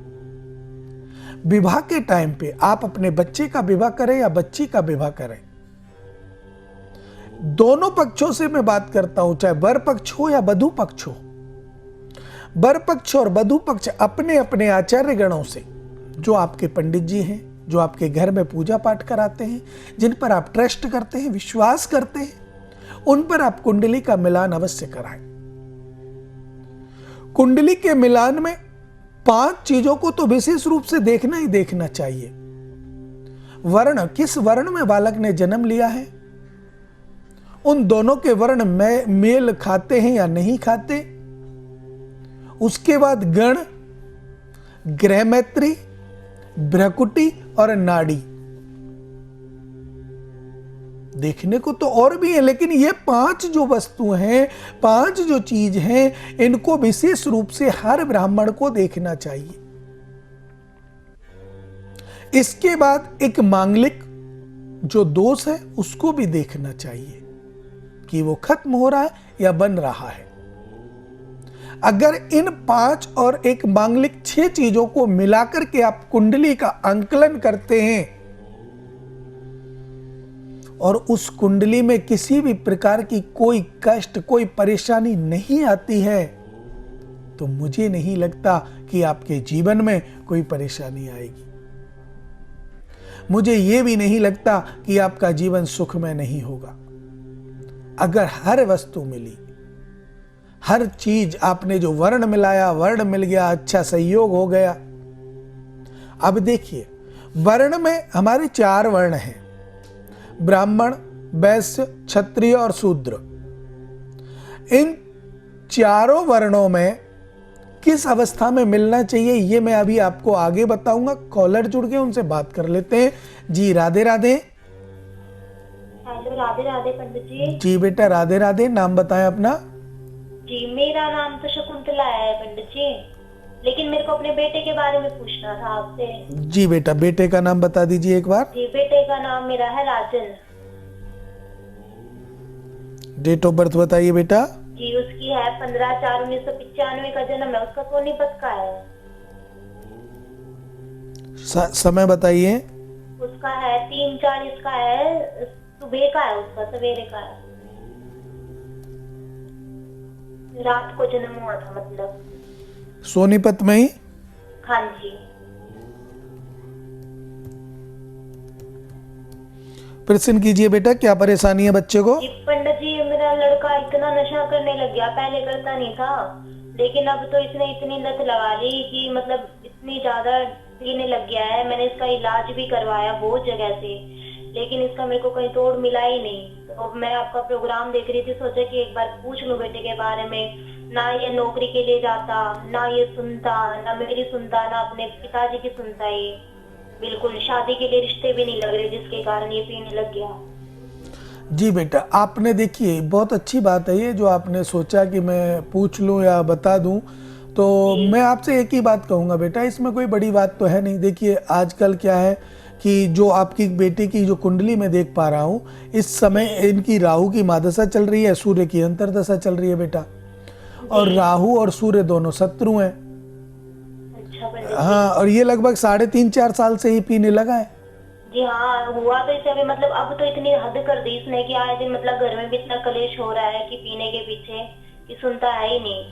विवाह के टाइम पे आप अपने बच्चे का विवाह करें या बच्ची का विवाह करें, दोनों पक्षों से मैं बात करता हूं, चाहे वर पक्ष हो या वधू पक्ष हो। वर पक्ष और वधू पक्ष अपने अपने आचार्य गणों से, जो आपके पंडित जी हैं, जो आपके घर में पूजा पाठ कराते हैं, जिन पर आप ट्रस्ट करते हैं, विश्वास करते हैं, उन पर आप कुंडली का मिलान अवश्य कराएं। कुंडली के मिलान में 5 चीजों को तो विशेष रूप से देखना ही देखना चाहिए। वर्ण, किस वर्ण में बालक ने जन्म लिया है, उन दोनों के वर्ण में मेल खाते हैं या नहीं खाते। उसके बाद गण, ग्रह मैत्री, भ्रकुटी और नाड़ी। देखने को तो और भी है, लेकिन ये 5 जो वस्तु हैं, 5 जो चीज हैं, इनको विशेष रूप से हर ब्राह्मण को देखना चाहिए। इसके बाद एक मांगलिक जो दोष है उसको भी देखना चाहिए कि वो खत्म हो रहा है या बन रहा है। अगर इन 5 और एक मांगलिक 6 चीजों को मिलाकर के आप कुंडली का आंकलन करते हैं और उस कुंडली में किसी भी प्रकार की कोई कष्ट, कोई परेशानी नहीं आती है, तो मुझे नहीं लगता कि आपके जीवन में कोई परेशानी आएगी। मुझे ये भी नहीं लगता कि आपका जीवन सुखमय नहीं होगा। अगर हर वस्तु मिली, हर चीज आपने जो वर्ण मिलाया, वर्ण मिल गया, अच्छा सहयोग हो गया। अब देखिए, वर्ण में हमारे 4 वर्ण हैं, ब्राह्मण, वैश्य, क्षत्रिय और शूद्र। इन चारों वर्णों में किस अवस्था में मिलना चाहिए ये मैं अभी आपको आगे बताऊंगा। कॉलर जुड़ के उनसे बात कर लेते हैं। जी राधे राधे। हेलो, राधे राधे पंडित जी। जी बेटा राधे राधे। नाम बताएं अपना। जी, मेरा नाम तो शकुंतला है पंडित जी, लेकिन मेरे को अपने बेटे के बारे में पूछना था आपसे। जी बेटा, बेटे का नाम बता दीजिए एक बार। जी, बेटे का नाम मेरा है राजन। डेट ऑफ बर्थ बताइए बेटा। जी, उसकी है 15/4/1995 का जन्म है, उसका सोनीपत का है। समय बताइए। उसका है 3:40 का है, सुबह का है, उसका सवेरे का है, रात को जन्म हुआ था मतलब। सोनीपत में ही। हाँ जी। प्रश्न कीजिए बेटा, क्या परेशानी है बच्चे को? जी पंडित जी, मेरा लड़का इतना नशा करने लग गया, पहले करता नहीं था, लेकिन अब तो इसने इतनी लत लगा ली कि मतलब इतनी ज्यादा पीने लग गया है। मैंने इसका इलाज भी करवाया बहुत जगह से, लेकिन इसका मेरे को कहीं तोड़ मिला ही नहीं। तो मैं आपका प्रोग्राम देख रही थी, सोचा कि एक बार पूछ लूं बेटे के बारे में। ना ये नौकरी के लिए जाता, ना ये सुनता, ना मेरी सुनता, ना अपने पिताजी की सुनता। ये बिल्कुल शादी के लिए रिश्ते भी नहीं लग रहे, जिसके कारण ये पीने लग गया। जी बेटा, आपने देखिए बहुत अच्छी बात है ये जो आपने सोचा कि मैं पूछ लूं या बता दूं। तो मैं आपसे एक ही बात कहूंगा बेटा, इसमें कोई बड़ी बात तो है नहीं। देखिए आजकल क्या है कि जो आपकी बेटी की जो कुंडली में देख पा रहा हूँ, इस समय इनकी राहु की महादशा चल रही है, सूर्य की अंतरदशा चल रही है बेटा। और राहु और सूर्य दोनों शत्रु हैं। अच्छा पंडित। हाँ, और ये लगभग 3.5-4 साल से ही पीने लगा है। जी हाँ, हुआ तो इसे अभी मतलब अब तो इतनी हद कर दी इसने कि आए दिन मतलब घर में भी इतना कलेश हो रहा है कि पीने के पीछे, कि सुनता है ही नहीं।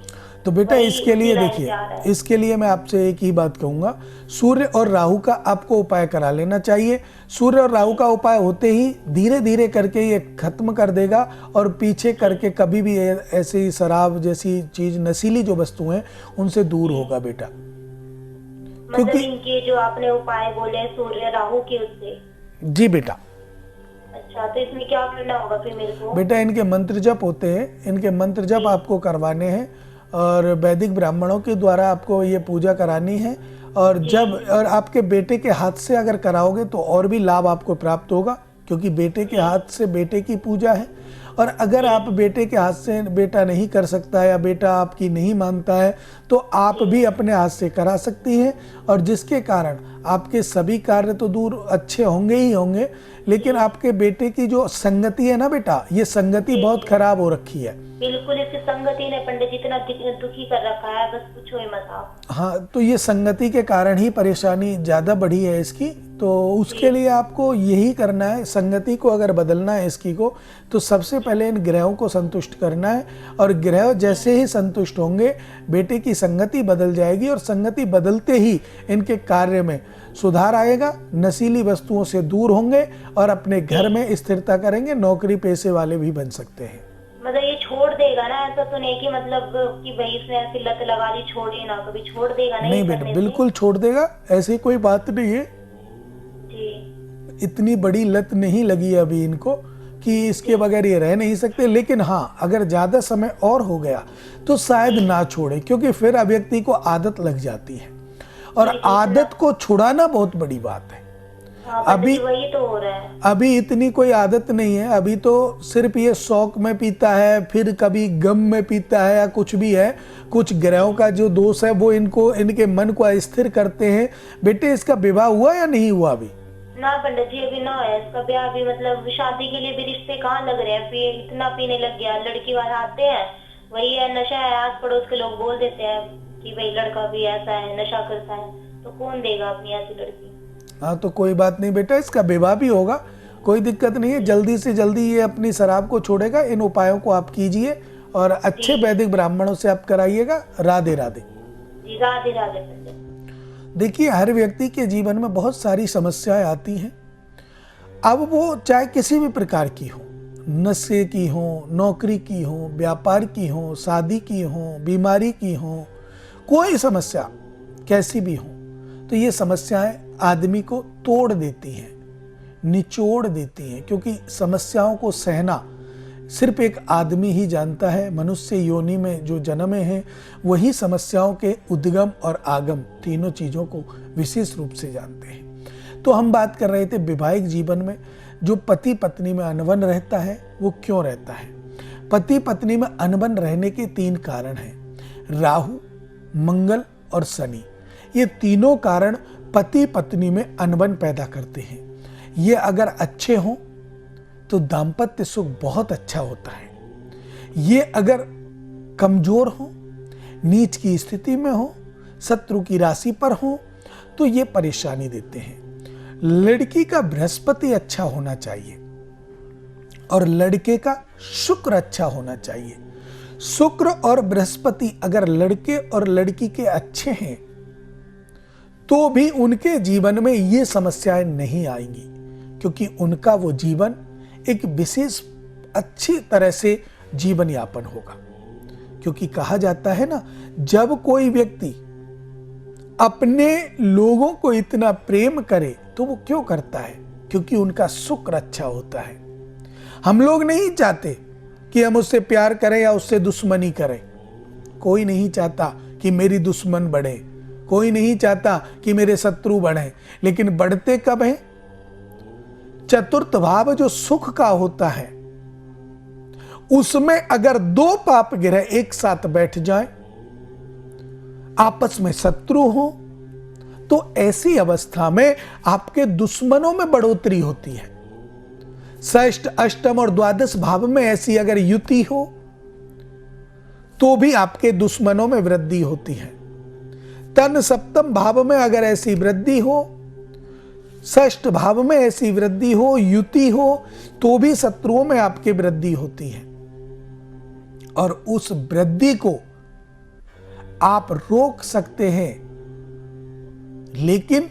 तो बेटा वही इसके लिए उसी लाइन देखिए, जा रहा है। इसके लिए मैं आपसे एक ही बात कहूंगा, सूर्य और राहु का आपको उपाय करा लेना चाहिए। सूर्य और राहु का उपाय होते ही धीरे धीरे करके ये खत्म कर देगा, और पीछे करके कभी भी ऐसी शराब जैसी चीज, नशीली जो वस्तु हैं, उनसे दूर होगा बेटा। मतलब क्योंकि इनके जो आपने उपाय बोले सूर्य राहु के, उससे। जी बेटा। अच्छा, तो इसमें क्या करना होगा फिर मेरे को? बेटा इनके मंत्र जप होते हैं, इनके मंत्र जप आपको करवाने हैं, और वैदिक ब्राह्मणों के द्वारा आपको ये पूजा करानी है। और आपके बेटे के हाथ से अगर कराओगे तो और भी लाभ आपको प्राप्त होगा, क्योंकि बेटे के हाथ से बेटे की पूजा है। और अगर आप बेटे के हाथ से बेटा नहीं कर सकता है, या बेटा आपकी नहीं मानता है, तो आप भी अपने हाथ से करा सकती हैं, और जिसके कारण आपके सभी कार्य तो दूर अच्छे होंगे ही होंगे। लेकिन आपके बेटे की जो संगति है ना बेटा, ये संगति बहुत खराब हो रखी है। बिल्कुल, इसकी संगति ने पंडित जी इतना दुखी कर रखा है, बस पूछो ही मत आप। हाँ, तो ये संगति के कारण ही परेशानी ज्यादा बढ़ी है इसकी। तो उसके लिए आपको यही करना है, संगति को अगर बदलना है इसकी को, तो सबसे पहले इन ग्रहों को संतुष्ट करना है। और ग्रह जैसे ही संतुष्ट होंगे, बेटे की संगति बदल जाएगी, और संगति बदलते ही इनके कार्य में सुधार आएगा, नशीली वस्तुओं से दूर होंगे, और अपने घर में स्थिरता करेंगे, नौकरी पेशे वाले भी बन सकते हैं। मतलब ये छोड़ देगा ना? ऐसा तो नहीं कि मतलब कि भाई इसने ऐसी लत लगा ली, छोड़ी ना, कभी छोड़ देगा ना? नहीं बेटा, बिल्कुल छोड़ देगा, ऐसी कोई बात नहीं है। जी। इतनी बड़ी लत नहीं लगी है अभी इनको कि इसके बगैर ये रह नहीं सकते। लेकिन हाँ, अगर ज्यादा समय और हो गया तो शायद ना छोड़े, क्योंकि फिर व्यक्ति को आदत लग जाती है, और आदत को छुड़ाना बहुत बड़ी बात है। अभी वही तो हो रहा है। अभी इतनी कोई आदत नहीं है, अभी तो सिर्फ ये शौक में पीता है, फिर कभी गम में पीता है, या कुछ भी है। कुछ ग्रहों का जो दोष है वो इनके मन को अस्थिर करते हैं। बेटे इसका विवाह हुआ या नहीं हुआ अभी? ना पंडित जी, अभी ना है इसका ब्याह भी। मतलब शादी के लिए भी रिश्ते कहाँ लग रहे हैं, इतना पीने लग गया। लड़की वाले आते हैं, वही है नशा है, आस पड़ोस के लोग बोल देते हैं कि भाई लड़का भी ऐसा है, नशा करता है, तो कौन देगा अपनी ऐसी लड़की? हाँ, तो कोई बात नहीं बेटा, इसका विवाह भी होगा, कोई दिक्कत नहीं है। जल्दी से जल्दी ये अपनी शराब को छोड़ेगा। इन उपायों को आप कीजिए, और अच्छे वैदिक ब्राह्मणों से आप कराइएगा। राधे राधे। जी राधे राधे पंडित। देखिए, हर व्यक्ति के जीवन में बहुत सारी समस्याएं आती हैं। अब वो चाहे किसी भी प्रकार की हो, नशे की हो, नौकरी की हो, व्यापार की हो, शादी की हो, बीमारी की हो, कोई समस्या कैसी भी हो, तो ये समस्याएं आदमी को तोड़ देती हैं, निचोड़ देती हैं। क्योंकि समस्याओं को सहना सिर्फ एक आदमी ही जानता है। मनुष्य योनि में जो जन्मे हैं वही समस्याओं के उद्गम और आगम तीनों चीज़ों को विशेष रूप से जानते हैं। तो हम बात कर रहे थे वैवाहिक जीवन में जो पति पत्नी में अनबन रहता है वो क्यों रहता है। पति पत्नी में अनबन रहने के 3 कारण हैं, राहु, मंगल और शनि। ये तीनों कारण पति पत्नी में अनबन पैदा करते हैं। ये अगर अच्छे हों तो दाम्पत्य सुख बहुत अच्छा होता है। ये अगर कमजोर हो, नीच की स्थिति में हो, शत्रु की राशि पर हो, तो ये परेशानी देते हैं। लड़की का बृहस्पति अच्छा होना चाहिए और लड़के का शुक्र अच्छा होना चाहिए। शुक्र और बृहस्पति अगर लड़के और लड़की के अच्छे हैं तो भी उनके जीवन में ये समस्याएं नहीं आएंगी, क्योंकि उनका वो जीवन एक विशेष अच्छी तरह से जीवन यापन होगा। क्योंकि कहा जाता है ना, जब कोई व्यक्ति अपने लोगों को इतना प्रेम करे तो वो क्यों करता है? क्योंकि उनका शुक्र अच्छा होता है। हम लोग नहीं चाहते कि हम उससे प्यार करें या उससे दुश्मनी करें। कोई नहीं चाहता कि मेरी दुश्मन बढ़े, कोई नहीं चाहता कि मेरे शत्रु बढ़े, लेकिन बढ़ते कब हैं? चतुर्थ भाव जो सुख का होता है उसमें अगर 2 पाप ग्रह एक साथ बैठ जाएं, आपस में शत्रु हो, तो ऐसी अवस्था में आपके दुश्मनों में बढ़ोतरी होती है। षष्ठ, अष्टम और द्वादश भाव में ऐसी अगर युति हो तो भी आपके दुश्मनों में वृद्धि होती है। तन सप्तम भाव में अगर ऐसी वृद्धि हो, षष्ठ भाव में ऐसी वृद्धि हो, युति हो, तो भी शत्रुओं में आपकी वृद्धि होती है। और उस वृद्धि को आप रोक सकते हैं, लेकिन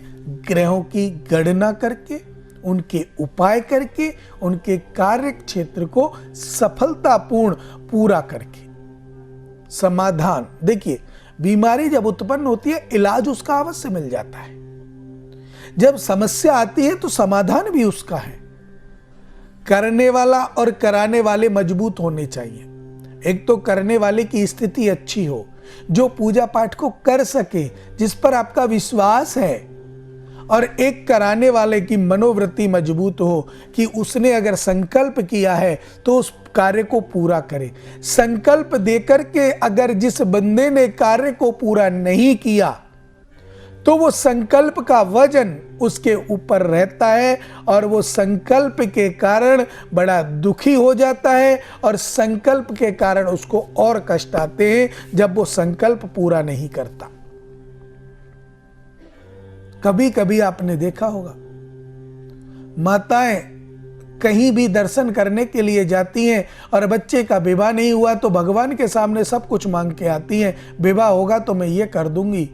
ग्रहों की गणना करके, उनके उपाय करके, उनके कार्य क्षेत्र को सफलतापूर्ण पूरा करके। समाधान, देखिए, बीमारी जब उत्पन्न होती है इलाज उसका अवश्य मिल जाता है। जब समस्या आती है तो समाधान भी उसका है। करने वाला और कराने वाले मजबूत होने चाहिए। एक तो करने वाले की स्थिति अच्छी हो, जो पूजा पाठ को कर सके, जिस पर आपका विश्वास है, और एक कराने वाले की मनोवृत्ति मजबूत हो कि उसने अगर संकल्प किया है तो उस कार्य को पूरा करे। संकल्प देकर के अगर जिस बंदे ने कार्य को पूरा नहीं किया तो वो संकल्प का वजन उसके ऊपर रहता है और वो संकल्प के कारण बड़ा दुखी हो जाता है, और संकल्प के कारण उसको और कष्ट आते हैं जब वो संकल्प पूरा नहीं करता। कभी कभी आपने देखा होगा, माताएं कहीं भी दर्शन करने के लिए जाती हैं और बच्चे का विवाह नहीं हुआ तो भगवान के सामने सब कुछ मांग के आती हैं, विवाह होगा तो मैं ये कर दूंगी,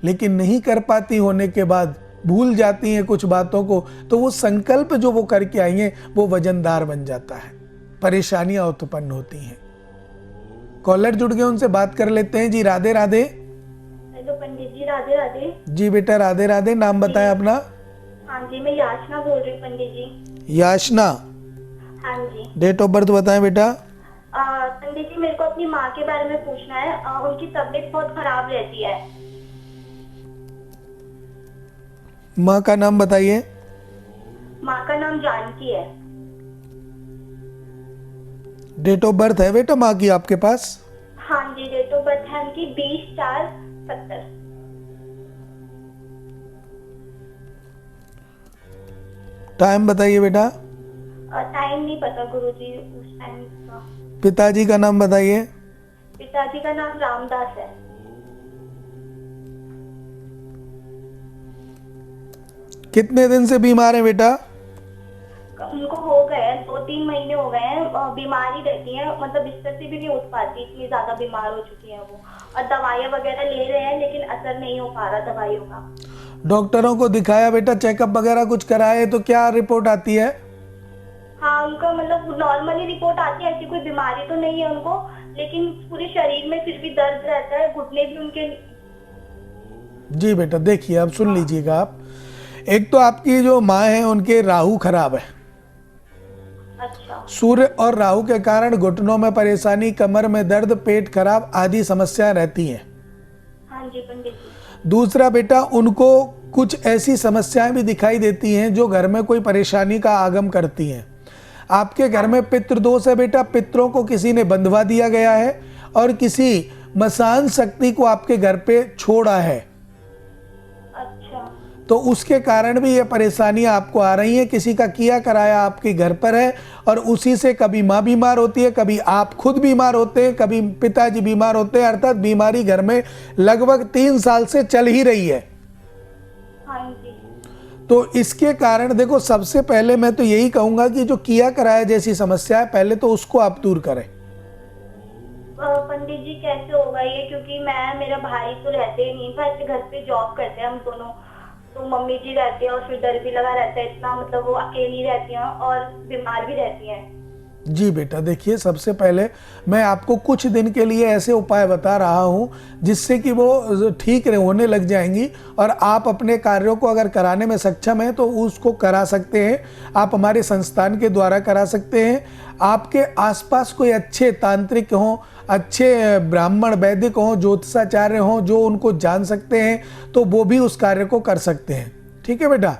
लेकिन नहीं कर पाती, होने के बाद भूल जाती हैं कुछ बातों को, तो वो संकल्प जो वो करके आई हैं वो वजनदार बन जाता है, परेशानियां उत्पन्न होती हैं। कॉलर जुड़ गए, उनसे बात कर लेते हैं। जी राधे राधे। हेलो पंडित जी, राधे राधे। जी बेटा राधे राधे। नाम बताएं अपना। हाँ जी, मैं याचना बोल रही हूँ पंडित जी। याचना। हाँ जी। डेट ऑफ बर्थ बताएं बेटा। पंडित जी, मेरे को अपनी माँ के बारे में पूछना है। उनकी तबीयत बहुत खराब रहती है। माँ का नाम बताइए। माँ का नाम जानकी है। डेट ऑफ बर्थ है बेटा माँ की आपके पास? हाँ जी, डेट ऑफ बर्थ है उनकी 20/4/70। टाइम बताइए बेटा। टाइम नहीं पता गुरुजी उस टाइम का। पिताजी का नाम बताइए। पिताजी का नाम रामदास है। कितने दिन से बीमार है बेटा? उनको हो गए हैं, 2-3 महीने हो गए हैं, बीमारी रहती है, मतलब बिस्तर से भी नहीं उठ पाती, इतनी ज्यादा बीमार हो चुकी है वो। और दवाइयाँ वगैरह ले रहे हैं लेकिन असर नहीं हो पा रहा दवाइयों का। डॉक्टरों को दिखाया बेटा, चेकअप वगैरह कुछ कराए तो क्या रिपोर्ट आती है? हाँ, उनका मतलब नॉर्मली रिपोर्ट आती है, ऐसी कोई बीमारी तो नहीं है उनको, लेकिन पूरे शरीर में फिर भी दर्द रहता है, घुटने भी उनके। जी बेटा देखिए, अब सुन लीजिएगा आप। एक तो आपकी जो माँ है उनके राहु खराब है। अच्छा। सूर्य और राहु के कारण घुटनों में परेशानी, कमर में दर्द, पेट खराब आदि समस्याएं रहती हैं। हाँ जी पंडित जी। दूसरा बेटा, उनको कुछ ऐसी समस्याएं भी दिखाई देती हैं जो घर में कोई परेशानी का आगम करती हैं। आपके घर में पितृ दोष है बेटा, पितरों को किसी ने बंधवा दिया गया है और किसी मसान शक्ति को आपके घर पे छोड़ा है, अच्छा। तो उसके कारण भी ये परेशानियां आपको आ रही हैं। किसी का किया कराया आपके घर पर है और उसी से कभी माँ बीमार होती है, कभी आप खुद बीमार होते हैं, कभी पिताजी बीमार होते हैं, अर्थात बीमारी घर में लगभग 3 साल से चल ही रही है। हाँ जी। तो इसके कारण देखो, सबसे पहले मैं तो यही कहूंगा कि जो किया कराया जैसी समस्या है, पहले तो उसको आप दूर करें। पंडित जी कैसे होगा ये, क्योंकि मेरा भाई तो रहते ही नहीं, वैसे घर पे जॉब करते हैं हम दोनों, तो मम्मी जी रहती है और फिर डर भी लगा रहता है इतना, मतलब वो अकेली रहती हैं और बीमार भी रहती हैं। जी बेटा देखिए, सबसे पहले मैं आपको कुछ दिन के लिए ऐसे उपाय बता रहा हूँ जिससे कि वो ठीक होने लग जाएंगी और आप अपने कार्यों को अगर कराने में सक्षम हैं तो उसको करा सकते हैं। आप हमारे संस्थान के द्वारा करा सकते हैं। आपके आसपास कोई अच्छे तांत्रिक हों, अच्छे ब्राह्मण वैदिक हों, ज्योतिषाचार्य हों जो उनको जान सकते हैं, तो वो भी उस कार्य को कर सकते हैं। ठीक है बेटा?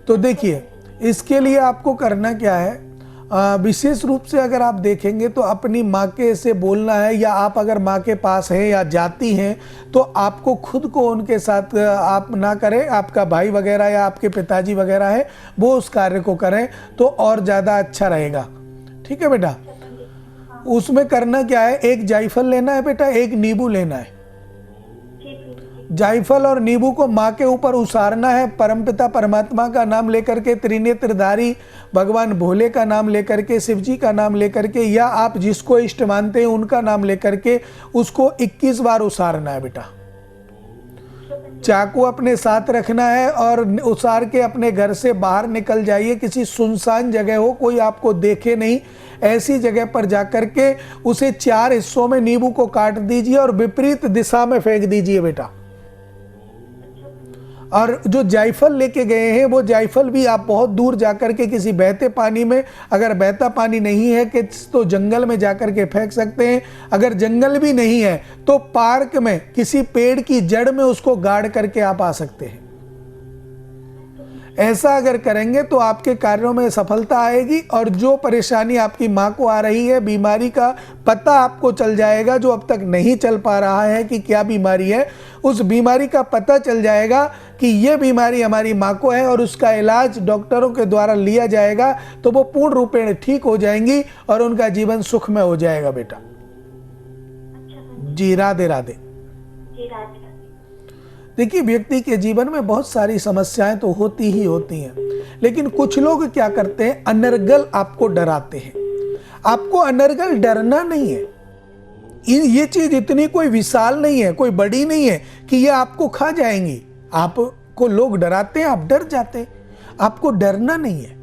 तो देखिए, इसके लिए आपको करना क्या है, विशेष रूप से अगर आप देखेंगे तो अपनी माँ के से बोलना है, या आप अगर माँ के पास हैं या जाती हैं तो आपको खुद को उनके साथ आप ना करें, आपका भाई वगैरह या आपके पिताजी वगैरह है वो उस कार्य को करें तो और ज़्यादा अच्छा रहेगा। ठीक है बेटा? उसमें करना क्या है, एक जायफल लेना है बेटा, एक नींबू लेना है। जायफल और नींबू को माँ के ऊपर उसारना है, परमपिता परमात्मा का नाम लेकर के, त्रिनेत्रधारी भगवान भोले का नाम लेकर के, शिव जी का नाम लेकर के, या आप जिसको इष्ट मानते हैं उनका नाम लेकर के उसको 21 बार उसारना है बेटा। चाकू अपने साथ रखना है और उसार के अपने घर से बाहर निकल जाइए। किसी सुनसान जगह हो, कोई आपको देखे नहीं, ऐसी जगह पर जाकर के उसे 4 हिस्सों में नींबू को काट दीजिए और विपरीत दिशा में फेंक दीजिए बेटा। और जो जायफल लेके गए हैं वो जायफल भी आप बहुत दूर जाकर के किसी बहते पानी में, अगर बहता पानी नहीं है कि तो जंगल में जाकर के फेंक सकते हैं। अगर जंगल भी नहीं है तो पार्क में किसी पेड़ की जड़ में उसको गाड़ करके आप आ सकते हैं। ऐसा अगर करेंगे तो आपके कार्यों में सफलता आएगी और जो परेशानी आपकी माँ को आ रही है, बीमारी का पता आपको चल जाएगा, जो अब तक नहीं चल पा रहा है कि क्या बीमारी है, उस बीमारी का पता चल जाएगा कि ये बीमारी हमारी माँ को है और उसका इलाज डॉक्टरों के द्वारा लिया जाएगा तो वो पूर्ण रूपेण ठीक हो जाएंगी और उनका जीवन सुखमय हो जाएगा बेटा। जी राधे राधे। जी राधे राधे। देखिए, व्यक्ति के जीवन में बहुत सारी समस्याएं तो होती ही होती हैं, लेकिन कुछ लोग क्या करते हैं, अनर्गल आपको डराते हैं। आपको अनर्गल डरना नहीं है। ये चीज इतनी कोई विशाल नहीं है, कोई बड़ी नहीं है कि ये आपको खा जाएंगी। आपको लोग डराते हैं, आप डर जाते हैं। आपको डरना नहीं है,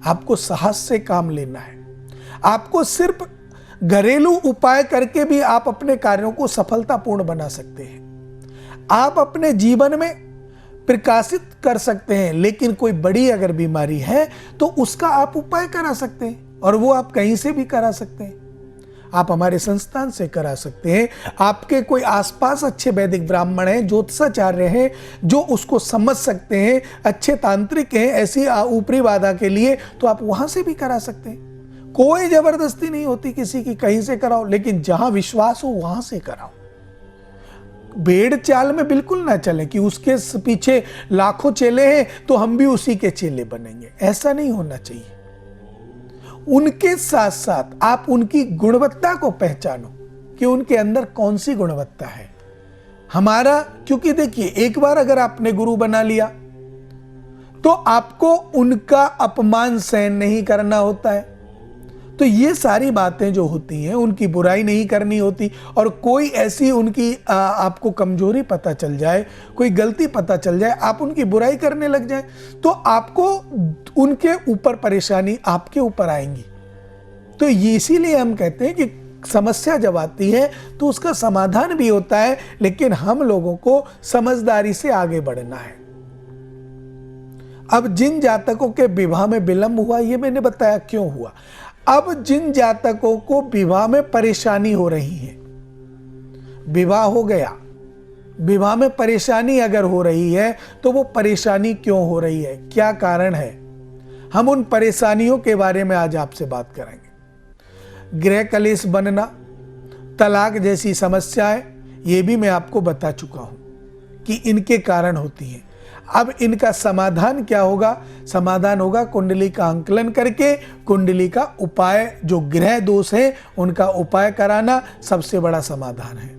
आपको साहस से काम लेना है। आपको सिर्फ घरेलू उपाय करके भी आप अपने कार्यों को सफलतापूर्ण बना सकते हैं। आप अपने जीवन में प्रकाशित कर सकते हैं, लेकिन कोई बड़ी अगर बीमारी है तो उसका आप उपाय करा सकते हैं और वो आप कहीं से भी करा सकते हैं। आप हमारे संस्थान से करा सकते हैं। आपके कोई आसपास अच्छे वैदिक ब्राह्मण हैं, ज्योतिषाचार्य हैं जो उसको समझ सकते हैं, अच्छे तांत्रिक हैं ऐसी ऊपरी बाधा के लिए, तो आप वहां से भी करा सकते हैं। कोई जबरदस्ती नहीं होती किसी की, कहीं से कराओ, लेकिन जहां विश्वास हो वहां से कराओ। भेड़ चाल में बिल्कुल ना चलें कि उसके पीछे लाखों चेले हैं तो हम भी उसी के चेले बनेंगे। ऐसा नहीं होना चाहिए। उनके साथ साथ आप उनकी गुणवत्ता को पहचानो कि उनके अंदर कौन सी गुणवत्ता है। हमारा, क्योंकि देखिए, एक बार अगर आपने गुरु बना लिया तो आपको उनका अपमान सहन नहीं करना होता है। तो ये सारी बातें जो होती हैं, उनकी बुराई नहीं करनी होती। और कोई ऐसी उनकी आपको कमजोरी पता चल जाए, कोई गलती पता चल जाए, आप उनकी बुराई करने लग जाए, तो आपको उनके ऊपर परेशानी आपके ऊपर आएंगी। तो इसीलिए हम कहते हैं कि समस्या जब आती है तो उसका समाधान भी होता है, लेकिन हम लोगों को समझदारी से आगे बढ़ना है। अब जिन जातकों के विवाह में विलंब हुआ, ये मैंने बताया क्यों हुआ। अब जिन जातकों को विवाह में परेशानी हो रही है, विवाह हो गया, विवाह में परेशानी अगर हो रही है तो वो परेशानी क्यों हो रही है, क्या कारण है, हम उन परेशानियों के बारे में आज आपसे बात करेंगे। गृह कलेश बनना, तलाक जैसी समस्याएं, ये भी मैं आपको बता चुका हूं कि इनके कारण होती हैं। अब इनका समाधान क्या होगा? समाधान होगा कुंडली का आंकलन करके, कुंडली का उपाय, जो ग्रह दोष है उनका उपाय कराना सबसे बड़ा समाधान है।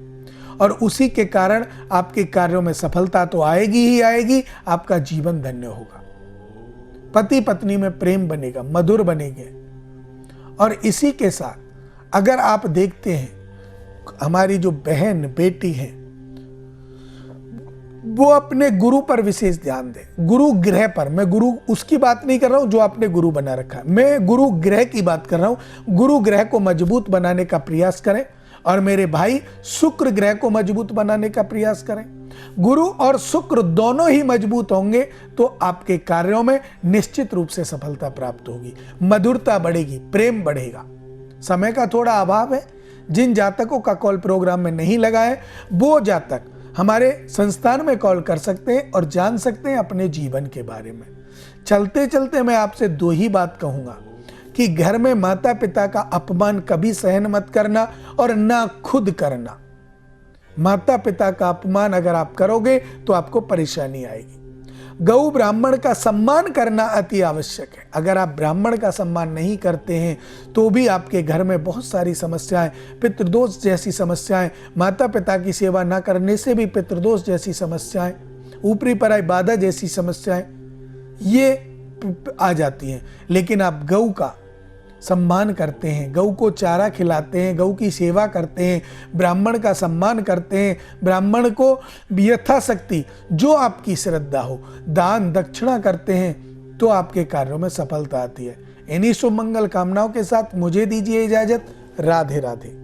और उसी के कारण आपके कार्यों में सफलता तो आएगी ही आएगी, आपका जीवन धन्य होगा, पति पत्नी में प्रेम बनेगा, मधुर बनेंगे। और इसी के साथ अगर आप देखते हैं हमारी जो बहन बेटी है, वो अपने गुरु पर विशेष ध्यान दे। गुरु ग्रह पर, मैं गुरु उसकी बात नहीं कर रहा हूं जो आपने गुरु बना रखा है, मैं गुरु ग्रह की बात कर रहा हूं। गुरु ग्रह को मजबूत बनाने का प्रयास करें, और मेरे भाई शुक्र ग्रह को मजबूत बनाने का प्रयास करें। गुरु और शुक्र दोनों ही मजबूत होंगे तो आपके कार्यों में निश्चित रूप से सफलता प्राप्त होगी, मधुरता बढ़ेगी, प्रेम बढ़ेगा। समय का थोड़ा अभाव है, जिन जातकों का कॉल प्रोग्राम में नहीं लगा है वो जातक हमारे संस्थान में कॉल कर सकते हैं और जान सकते हैं अपने जीवन के बारे में। चलते चलते मैं आपसे दो ही बात कहूंगा कि घर में माता पिता का अपमान कभी सहन मत करना और ना खुद करना। माता पिता का अपमान अगर आप करोगे तो आपको परेशानी आएगी। गौ ब्राह्मण का सम्मान करना अति आवश्यक है। अगर आप ब्राह्मण का सम्मान नहीं करते हैं तो भी आपके घर में बहुत सारी समस्याएं, पितृदोष जैसी समस्याएं, माता पिता की सेवा न करने से भी पितृदोष जैसी समस्याएं, ऊपरी पराई बाधा जैसी समस्याएं ये आ जाती हैं। लेकिन आप गौ का सम्मान करते हैं, गौ को चारा खिलाते हैं, गौ की सेवा करते हैं, ब्राह्मण का सम्मान करते हैं, ब्राह्मण को यथाशक्ति जो आपकी श्रद्धा हो दान दक्षिणा करते हैं, तो आपके कार्यों में सफलता आती है। इन्हीं शुभ मंगल कामनाओं के साथ मुझे दीजिए इजाजत। राधे राधे।